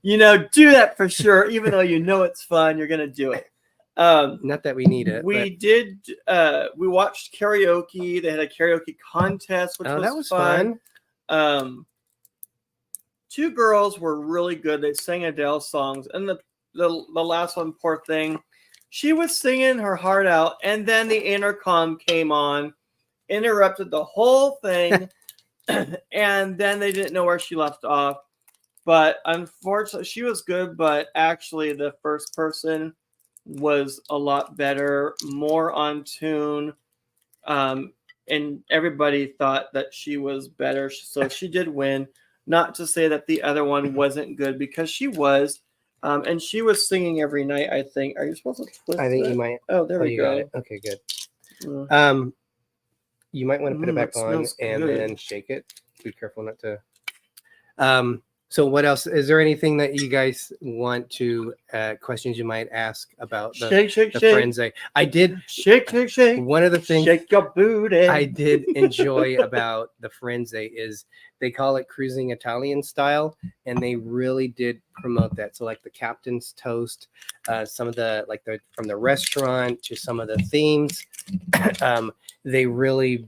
Do that for sure, even though it's fun, you're gonna do it. Not that we need it. We watched karaoke. They had a karaoke contest, which was fun. 2 girls were really good. They sang Adele songs, and the last one, poor thing, she was singing her heart out, and then the intercom came on, interrupted the whole thing, and then they didn't know where she left off. But unfortunately, she was good, but actually the first person was a lot better, more on tune, and everybody thought that she was better, so she did win. Not to say that the other one wasn't good, because she was. And she was singing every night, I think. Are you supposed to twist I think you might. Oh, there we go. Got it. Okay, good. You might want to put it back on and then shake it. Be careful not to. So what else? Is there anything that you guys want to, questions you might ask about the Firenze? I did. Shake. One of the things. Shake your booty. I did enjoy about the Firenze is they call it cruising Italian style, and they really did promote that. So like the captain's toast, some of from the restaurant to some of the themes, they really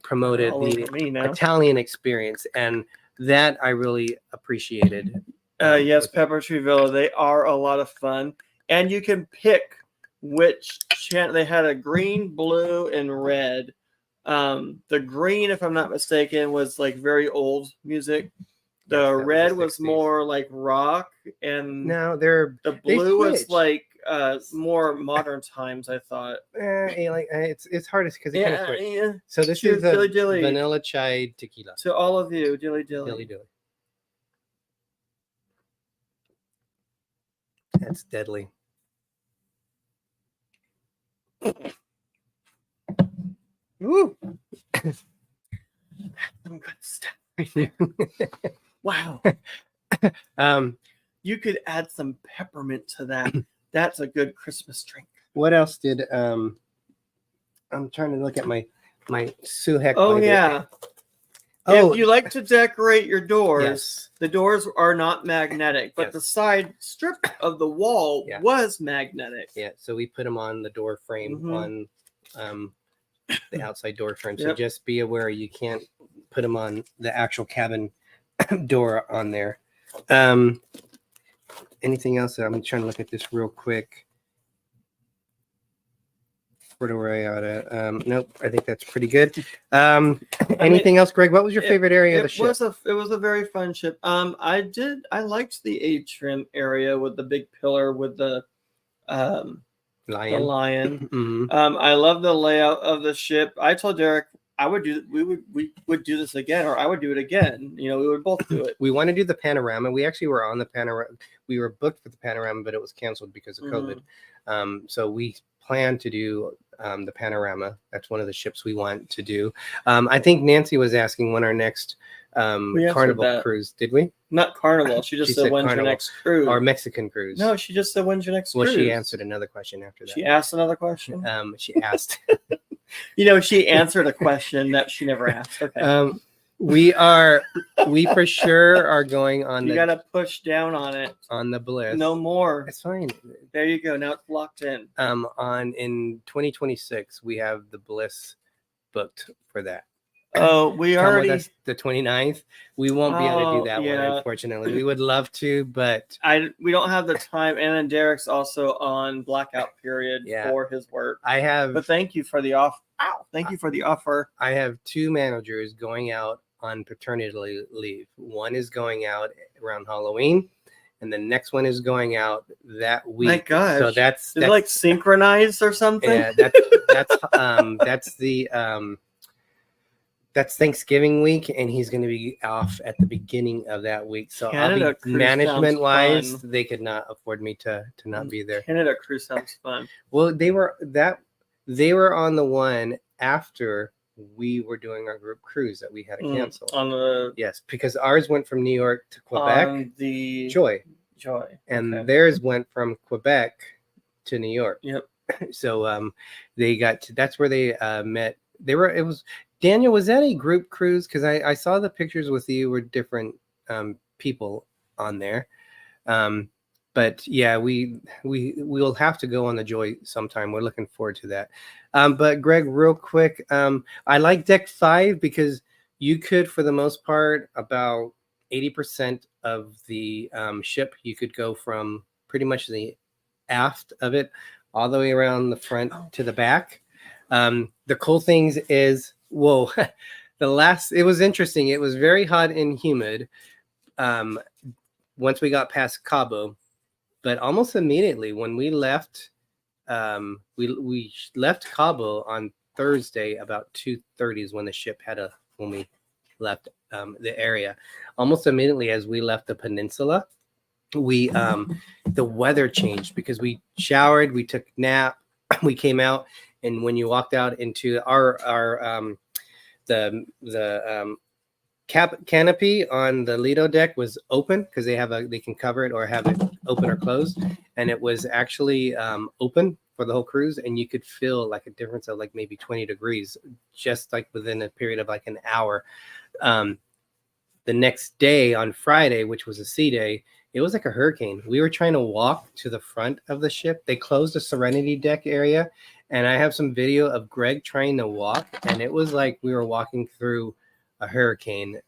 promoted the Italian experience, and that I really appreciated. Yes, Pepper Tree Villa, they are a lot of fun, and you can pick which channel. They had a green, blue, and red. The green, if I'm not mistaken, was like very old music. The red was more like rock, and the blue was like more modern times, I thought. It's hard because it kind of switched. Yeah. So this is the vanilla chai tequila. To all of you, dilly. That's deadly. Ooh. Some good stuff. Wow. You could add some peppermint to that. That's a good Christmas drink. What else did I'm trying to look at my Suhek. Oh yeah. If you like to decorate your doors, the doors are not magnetic, but the side strip of the wall was magnetic. Yeah, so we put them on the door frame on the outside door frame. So just be aware you can't put them on the actual cabin door on there. Anything else? I'm trying to look at this real quick. Where do I ought to? Nope, I think that's pretty good. Anything else, Greg? What was your favorite area of the ship? It was a very fun ship. I liked the atrium area with the big pillar with the lion. I love the layout of the ship. I told Derek we would do this again, or I would do it again. We would both do it. We want to do the panorama. We actually were on the panorama. We were booked for the panorama, but it was canceled because of COVID. So we plan to do the panorama. That's one of the ships we want to do. I think Nancy was asking when our next Carnival cruise. Did we? Not Carnival. She just said when's your next cruise? Or Mexican cruise. No, she just said when's your next cruise? Well, she answered another question after that. She asked another question? She asked. You know, she answered a question that she never asked. Okay. We for sure are going on You gotta push down on it. On the Bliss. No more. It's fine. There you go. Now it's locked in. In 2026, we have the Bliss booked for that. Oh, we Come already with us the 29th. We won't be able to do that one, unfortunately. We would love to, but we don't have the time. And then Derek's also on blackout period for his work. But thank you for the offer. Thank you for the offer. I have 2 managers going out on paternity leave. One is going out around Halloween, and the next one is going out that week. My gosh! So that's like synchronized or something. Yeah, that's Thanksgiving week, and he's going to be off at the beginning of that week. So management wise, they could not afford me to not be there. Canada cruise sounds fun. Well, they were on the one after we were doing our group cruise that we had to cancel. Yes, because ours went from New York to Quebec. On the Joy. And theirs went from Quebec to New York. Yep. So they got to, that's where they met. Daniel, was that a group cruise? Because I saw the pictures with you were different people on there. But yeah, we'll have to go on the Joy sometime. We're looking forward to that. But Greg, real quick, I like deck 5 because you could, for the most part, about 80% of the ship, you could go from pretty much the aft of it all the way around the front to the back. The cool things is, it was interesting. It was very hot and humid once we got past Cabo. But almost immediately when we left, we left Cabo on Thursday about 2:30 is when the ship when we left the area. Almost immediately as we left the peninsula, we the weather changed because we showered, we took a nap, we came out, and when you walked out into canopy on the Lido deck was open because they can cover it or have it open or closed, and it was actually open for the whole cruise, and you could feel like a difference of like maybe 20 degrees just like within a period of like an hour. The next day on Friday, which was a sea day, it was like a hurricane. We were trying to walk to the front of the ship. They closed the Serenity deck area, and I have some video of Greg trying to walk, and it was like we were walking through a hurricane.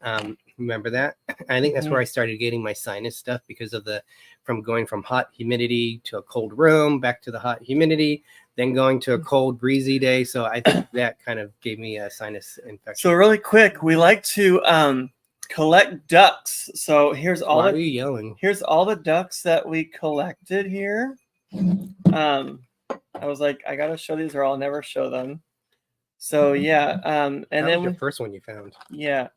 Remember that? I think that's where I started getting my sinus stuff because of from going from hot humidity to a cold room, back to the hot humidity, then going to a cold breezy day. So I think that kind of gave me a sinus infection. So really quick, we like to collect ducks. So here's all Why are you yelling? Here's all the ducks that we collected here. I was like, I gotta show these or I'll never show them. So yeah, and that then was the first one you found. Yeah.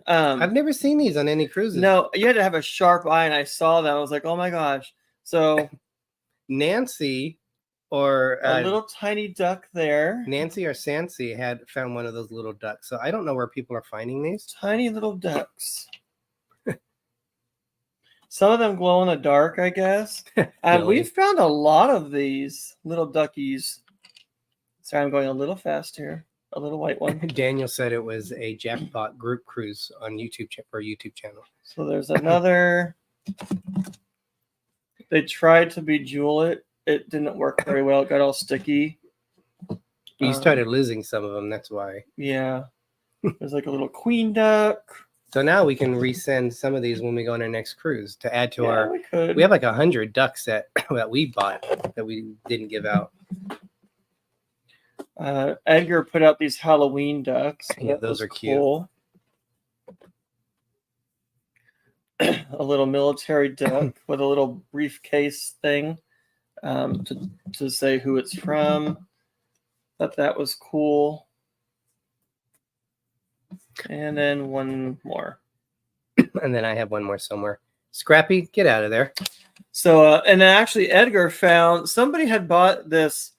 I've never seen these on any cruises. No, you had to have a sharp eye, and I saw that. I was like, oh my gosh. So Nancy or a little tiny duck there. Nancy or Sancy had found one of those little ducks. So I don't know where people are finding these. Tiny little ducks. Some of them glow in the dark, I guess. We found a lot of these little duckies. Sorry, I'm going a little fast here. A little white one. Daniel said it was a jackpot group cruise on YouTube for a YouTube channel. So there's another. They tried to bejewel it. It didn't work very well. It got all sticky. You started losing some of them. That's why. Yeah. There's like a little queen duck. So now we can resend some of these when we go on our next cruise to add to our. We could. We have like 100 ducks that we bought that we didn't give out. Edgar put out these Halloween ducks. Yeah, those are cool. Cute. A little military duck with a little briefcase thing to say who it's from. Thought that was cool. And then one more. And then I have one more somewhere. Scrappy, get out of there. So, and then actually Edgar found somebody had bought this.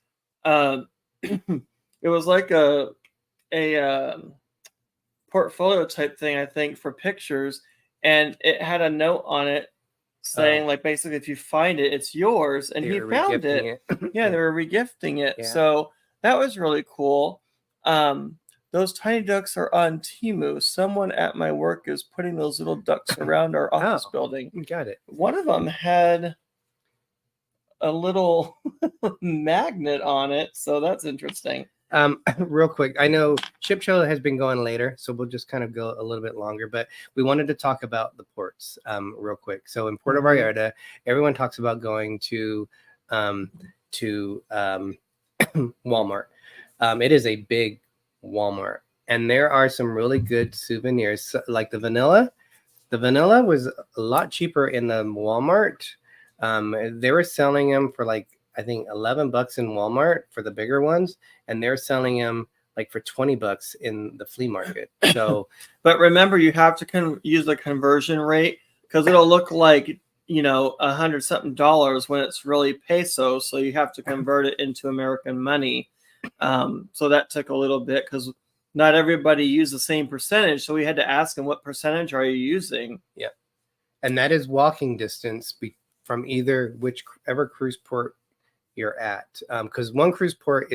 It was like a portfolio type thing, I think, for pictures, and it had a note on it saying, like, basically, if you find it, it's yours. And he found it. Yeah, they were regifting it. Yeah. So That was really cool. Those tiny ducks are on Temu. Someone at my work is putting those little ducks around our office building. Got it. One of them had a little magnet on it, so that's interesting. Real quick, I know Ship Show has been going later, so we'll just kind of go a little bit longer, but we wanted to talk about the ports real quick. So in Puerto Vallarta, everyone talks about going to Walmart. It is a big Walmart, and there are some really good souvenirs, like the vanilla. The vanilla was a lot cheaper in the Walmart. They were selling them for like, I think $11 in Walmart for the bigger ones, and they're selling them like for $20 in the flea market. So, but remember, you have to use the conversion rate, because it'll look like, you know, $100-something when it's really pesos. So you have to convert it into American money. So that took a little bit, because not everybody used the same percentage. So we had to ask them, what percentage are you using? Yeah. And that is walking distance from whichever cruise port you're at. Because one cruise port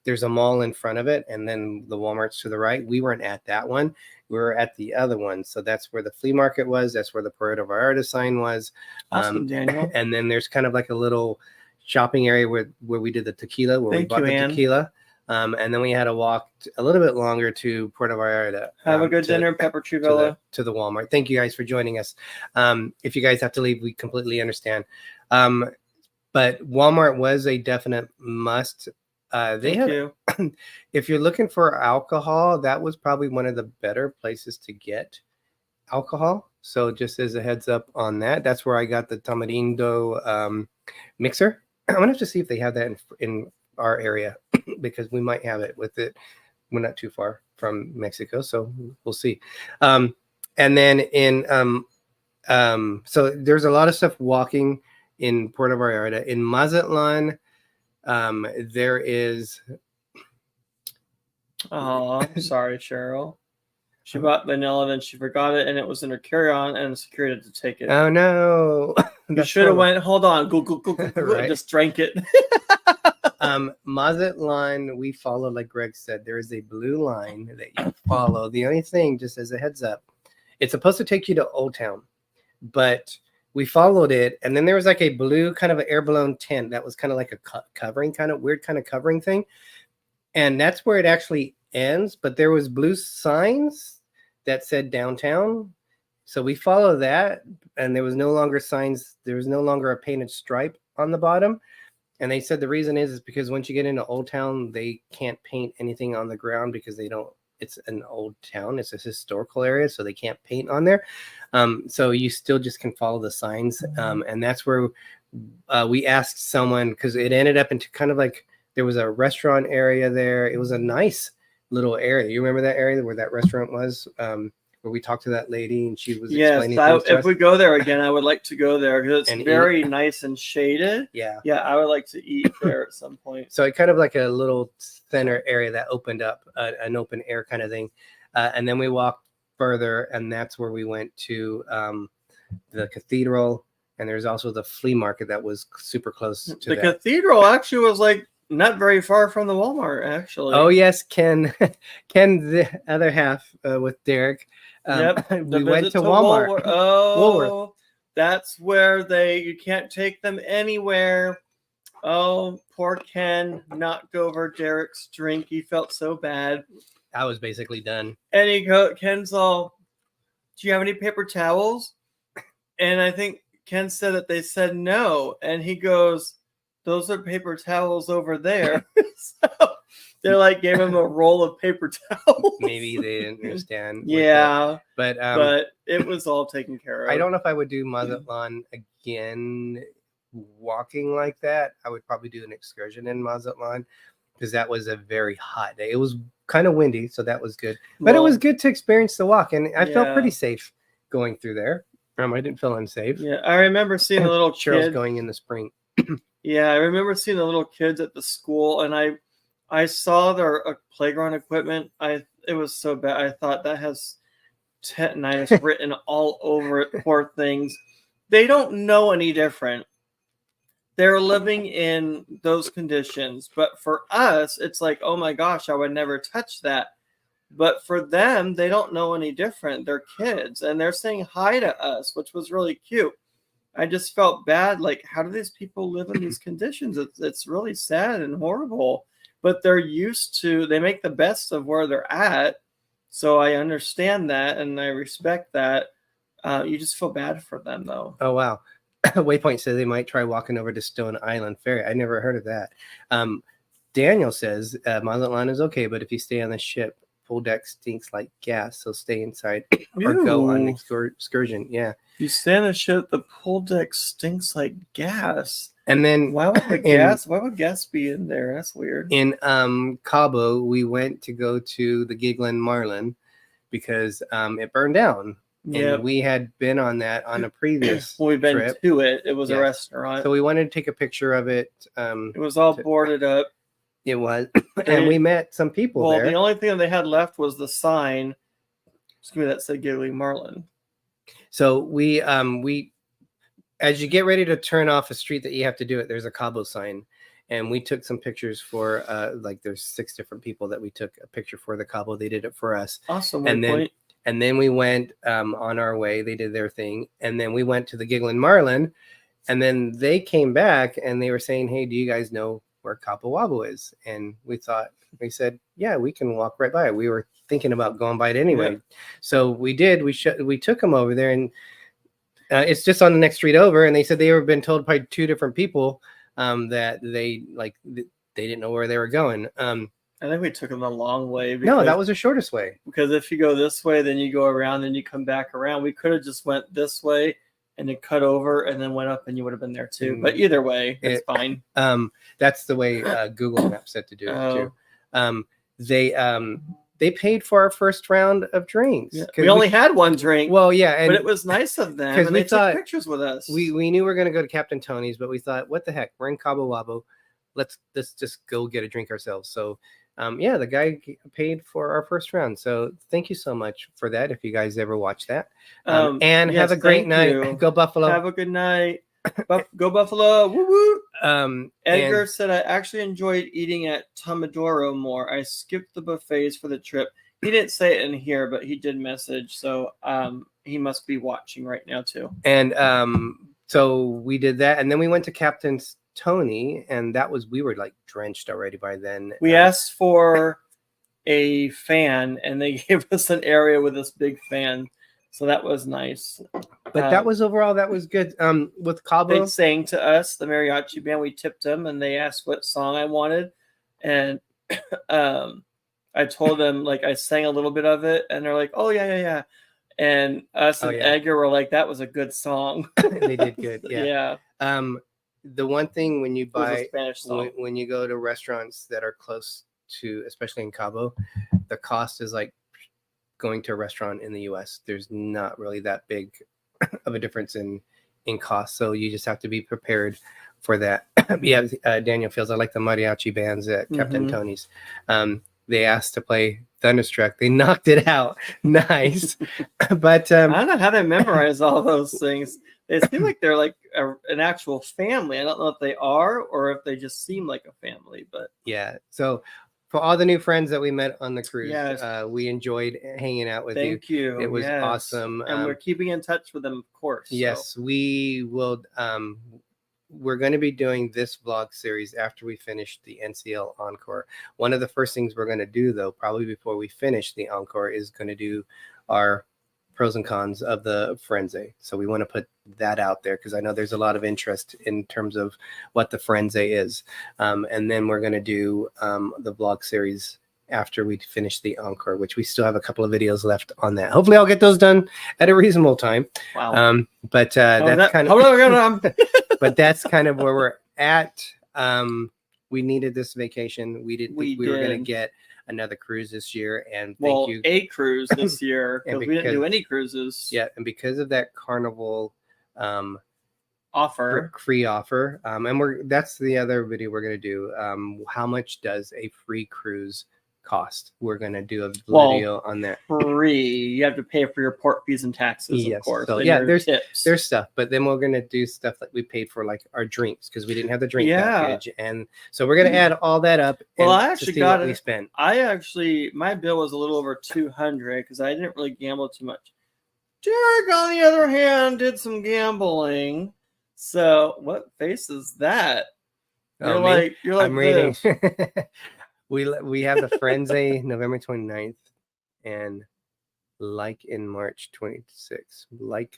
there's a mall in front of it, and then the Walmart's to the right. We weren't at that one. We were at the other one. So that's where the flea market was. That's where the Puerto Vallarta sign was. Awesome, Daniel. And then there's kind of like a little shopping area where we did the tequila, where we bought the tequila. And then we had to walk a little bit longer to Puerto Vallarta. Have a good dinner, Pepper Truvilla. To the Walmart. Thank you guys for joining us. If you guys have to leave, we completely understand. But Walmart was a definite must. If you're looking for alcohol, that was probably one of the better places to get alcohol. So just as a heads up on that, that's where I got the tamarindo mixer. I'm gonna have to see if they have that in our area, because we might have it with it. We're not too far from Mexico, so we'll see. And then so there's a lot of stuff walking in Puerto Vallarta. In Mazatlan, there is. Oh, sorry, Cheryl. She bought vanilla, then she forgot it, and it was in her carry-on, and the security had to take it. Oh no! You should have went. Hold on, go, Right. Just drank it. Mazatlan, we follow, like Greg said, there is a blue line that you follow. The only thing, just as a heads up, it's supposed to take you to Old Town, but we followed it, and then there was like a blue kind of an air balloon tent that was kind of like a covering, kind of weird kind of covering thing, and that's where it actually ends. But there was blue signs that said downtown, so we follow that, and there was no longer signs. There was no longer a painted stripe on the bottom. And they said the reason is because once you get into Old Town, they can't paint anything on the ground because they don't. It's an old town. It's a historical area, so they can't paint on there. So you still just can follow the signs. And that's where we asked someone, because it ended up into kind of like there was a restaurant area there. It was a nice little area. You remember that area where that restaurant was? Where we talked to that lady and she was explaining things to us. If we go there again, I would like to go there because it's very nice and shaded. Yeah, I would like to eat there at some point. So it kind of like a little center area that opened up, an open air kind of thing. And then we walked further, and that's where we went to the cathedral. And there's also the flea market that was super close to the cathedral. Actually, was like not very far from the Walmart. Actually. Oh yes, Ken, the other half with Derek. We went to Walmart. Oh, that's where you can't take them anywhere. Oh, poor Ken knocked over Derek's drink. He felt so bad. I was basically done. And Ken's all, do you have any paper towels? And I think Ken said that they said no. And he goes, those are paper towels over there. So they like gave him a roll of paper towels. Maybe they didn't understand. Yeah. But it was all taken care of. I don't know if I would do Mazatlan again walking like that. I would probably do an excursion in Mazatlan because that was a very hot day. It was kind of windy, so that was good. But it was good to experience the walk, and I felt pretty safe going through there. I didn't feel unsafe. Yeah, I remember seeing the little Cheryl's going in the spring. Yeah, I remember seeing the little kids at the school, and I saw their playground equipment. It was so bad. I thought that has tetanitis written all over it. Poor things. They don't know any different. they're living in those conditions. But for us, it's like, oh my gosh, I would never touch that. But for them, they don't know any different. They're kids, and they're saying hi to us, which was really cute. I just felt bad. Like, how do these people live in these conditions? It's really sad and horrible. But they're used to, they make the best of where they're at. So I understand that, and I respect that. You just feel bad for them, though. Oh, wow. Waypoint says they might try walking over to Stone Island Ferry. I never heard of that. Daniel says Mazatlan Line is okay, but if you stay on the ship, pool deck stinks like gas, so stay inside or go on an excursion. Yeah. You stay on the ship, the pool deck stinks like gas. And then why would gas be in there? That's weird. In Cabo, we went to go to the Giggling Marlin because it burned down. Yeah, we had been on that on a previous we've been trip. To it. It was a restaurant. So we wanted to take a picture of it. It was all boarded up. It was. And we met some people there. Well, the only thing they had left was the sign. Excuse me, that said Giggling Marlin. So we as you get ready to turn off a street that you have to do it, there's a Cabo sign. And we took some pictures for like there's 6 different people that we took a picture for the Cabo. They did it for us. Awesome. And then we went on our way. They did their thing. And then we went to the Giggling Marlin. And then they came back and they were saying, hey, do you guys know where Cabo Wabo is? And we said, yeah, we can walk right by it. We were thinking about going by it anyway. Yeah. So we did. We took them over there. And it's just on the next street over. And they said they were been told by 2 different people that they didn't know where they were going. I think we took them the long way. No, that was the shortest way. Because if you go this way, then you go around, then you come back around. We could have just went this way and then cut over and then went up, and you would have been there too. But either way, it's fine. That's the way Google Maps said to do it too. They paid for our first round of drinks. Yeah. We only had one drink. Well, yeah, but it was nice of them. And they took pictures with us. We knew we were going to go to Captain Tony's, but we thought, what the heck? We're in Cabo Wabo. Let's just go get a drink ourselves. So, the guy paid for our first round. So thank you so much for that. If you guys ever watch that, and have a great night. You. Go Buffalo. Have a good night. Go Buffalo. Woo woo. Edgar said, I actually enjoyed eating at Tomodoro more. I skipped the buffets for the trip. He didn't say it in here, but he did message. So he must be watching right now too. And so we did that. And then we went to Captain's Tony, and we were like drenched already by then. We asked for a fan, and they gave us an area with this big fan. So that was nice. But that was good. With Cabo, they sang to us, the mariachi band. We tipped them, and they asked what song I wanted, and I told them I sang a little bit of it, and they're like, "Oh yeah." And us and Edgar were like, "That was a good song." They did good. Yeah. The one thing when you buy when you go to restaurants that are close to, especially in Cabo, the cost is like going to a restaurant in the US. There's not really that big of a difference in cost. So you just have to be prepared for that. Daniel feels I like the mariachi bands at Captain Tony's. They asked to play Thunderstruck. They knocked it out. Nice. But I don't know how they memorize all those things. They seem like they're like an actual family. I don't know if they are or if they just seem like a family. But yeah. So for all the new friends that we met on the cruise, we enjoyed hanging out with you. Thank you. It was awesome. And we're keeping in touch with them, of course. Yes, so. We will. We're going to be doing this vlog series after we finish the NCL Encore. One of the first things we're going to do, though, probably before we finish the Encore, is going to do our pros and cons of the Firenze. So we want to put that out there because I know there's a lot of interest in terms of what the Firenze is. And then we're going to do the vlog series after we finish the Encore, which we still have a couple of videos left on that. Hopefully I'll get those done at a reasonable time. Wow. But that's kind of but that's kind of where we're at. We needed this vacation. We were going to get another cruise this year, and a cruise this year because we didn't do any cruises. Yeah, and because of that Carnival offer, free offer, and that's the other video we're going to do. How much does a free cruise cost. We're going to do a Well, video on that. Free. You have to pay for your port fees and taxes, of Yes. course. So and yeah, your tips. there's stuff, but then we're going to do stuff like we paid for, like our drinks, because we didn't have the drink package. And so we're going to add all that up. Well, and I to actually see got what we it. spent. My bill was a little over 200 because I didn't really gamble too much. Derek, on the other hand, did some gambling. So what face is that? You're like I'm reading. this. we have the Firenze November 29th and like in March 26th. Like.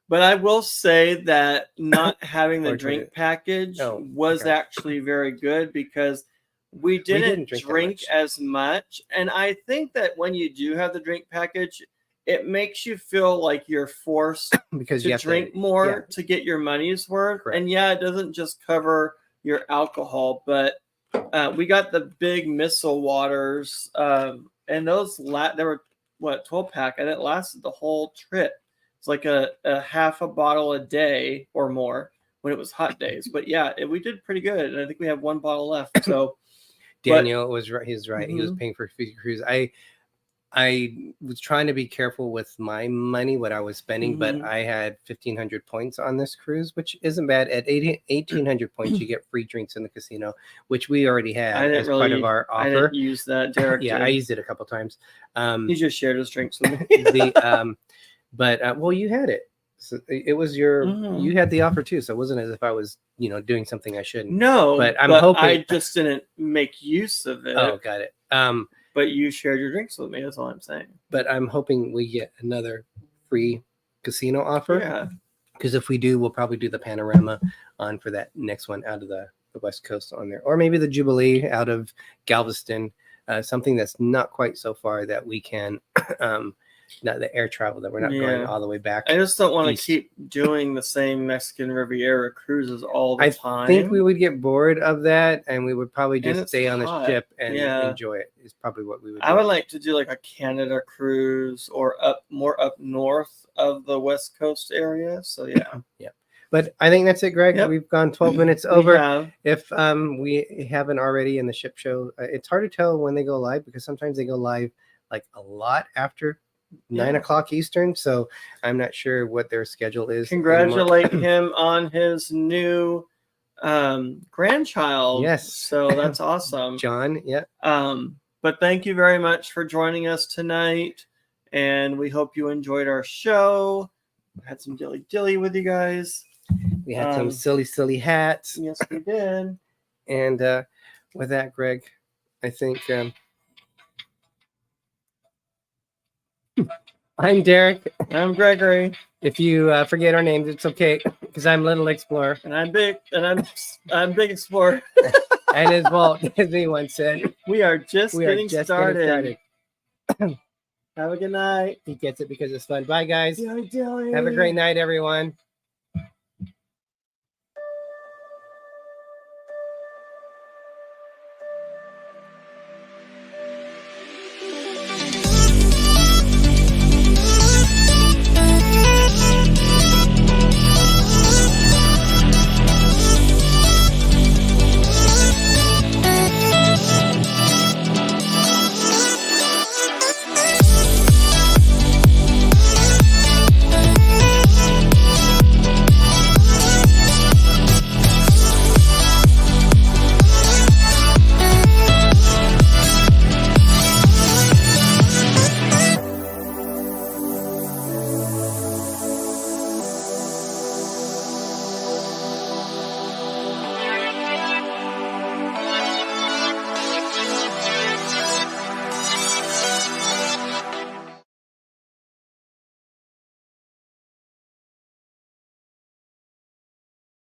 But I will say that not having the Or drink 20. package Oh, was okay. actually very good because we didn't drink as much. And I think that when you do have the drink package, it makes you feel like you're forced because to you have drink more to get your money's worth. Correct. And yeah, it doesn't just cover your alcohol, but we got the big missile waters, and those there were 12-pack, and it lasted the whole trip. It's like a half a bottle a day or more when it was hot days. But yeah, we did pretty good, and I think we have one bottle left. So Daniel was right. He's right. Mm-hmm. He was paying for a cruise. I was trying to be careful with my money, what I was spending, but I had 1,500 points on this cruise, which isn't bad. At 1,800 points, you get free drinks in the casino, which we already had as part of our offer. I didn't use that, Derek. Yeah, I used it a couple times. He just shared his drinks with me. Well, you had it. So it was you had the offer too. So it wasn't as if I was, doing something I shouldn't. No, but I'm hoping I just didn't make use of it. Oh, got it. But you shared your drinks with me. That's all I'm saying. But I'm hoping we get another free casino offer. Yeah. Because if we do, we'll probably do the panorama on for that next one out of the West Coast on there. Or maybe the Jubilee out of Galveston. Something that's not quite so far that we can, not the air travel, that we're not going all the way back. I just don't want to keep doing the same Mexican Riviera cruises all the time. I think we would get bored of that, and we would probably just stay on the ship and enjoy it. Is probably what we would do. I would like to do like a Canada cruise or more up north of the West Coast area. So yeah. But I think that's it, Greg. Yep. We've gone 12 minutes over. If we haven't already in the ship show, it's hard to tell when they go live because sometimes they go live like a lot after 9 o'clock Eastern. So I'm not sure what their schedule is. Congratulate him on his new grandchild. Yes. So that's awesome. John. Yeah. But thank you very much for joining us tonight. And we hope you enjoyed our show. We had some dilly with you guys. We had some silly hats. Yes, we did. And with that, Greg, I think I'm Derek. I'm Gregory. If you forget our names, it's okay because I'm Little Explorer. And I'm Big. And I'm Big Explorer. And as Walt Disney once said, we are just getting started. Have a good night. He gets it because it's fun. Bye, guys. Dilly. Have a great night, everyone.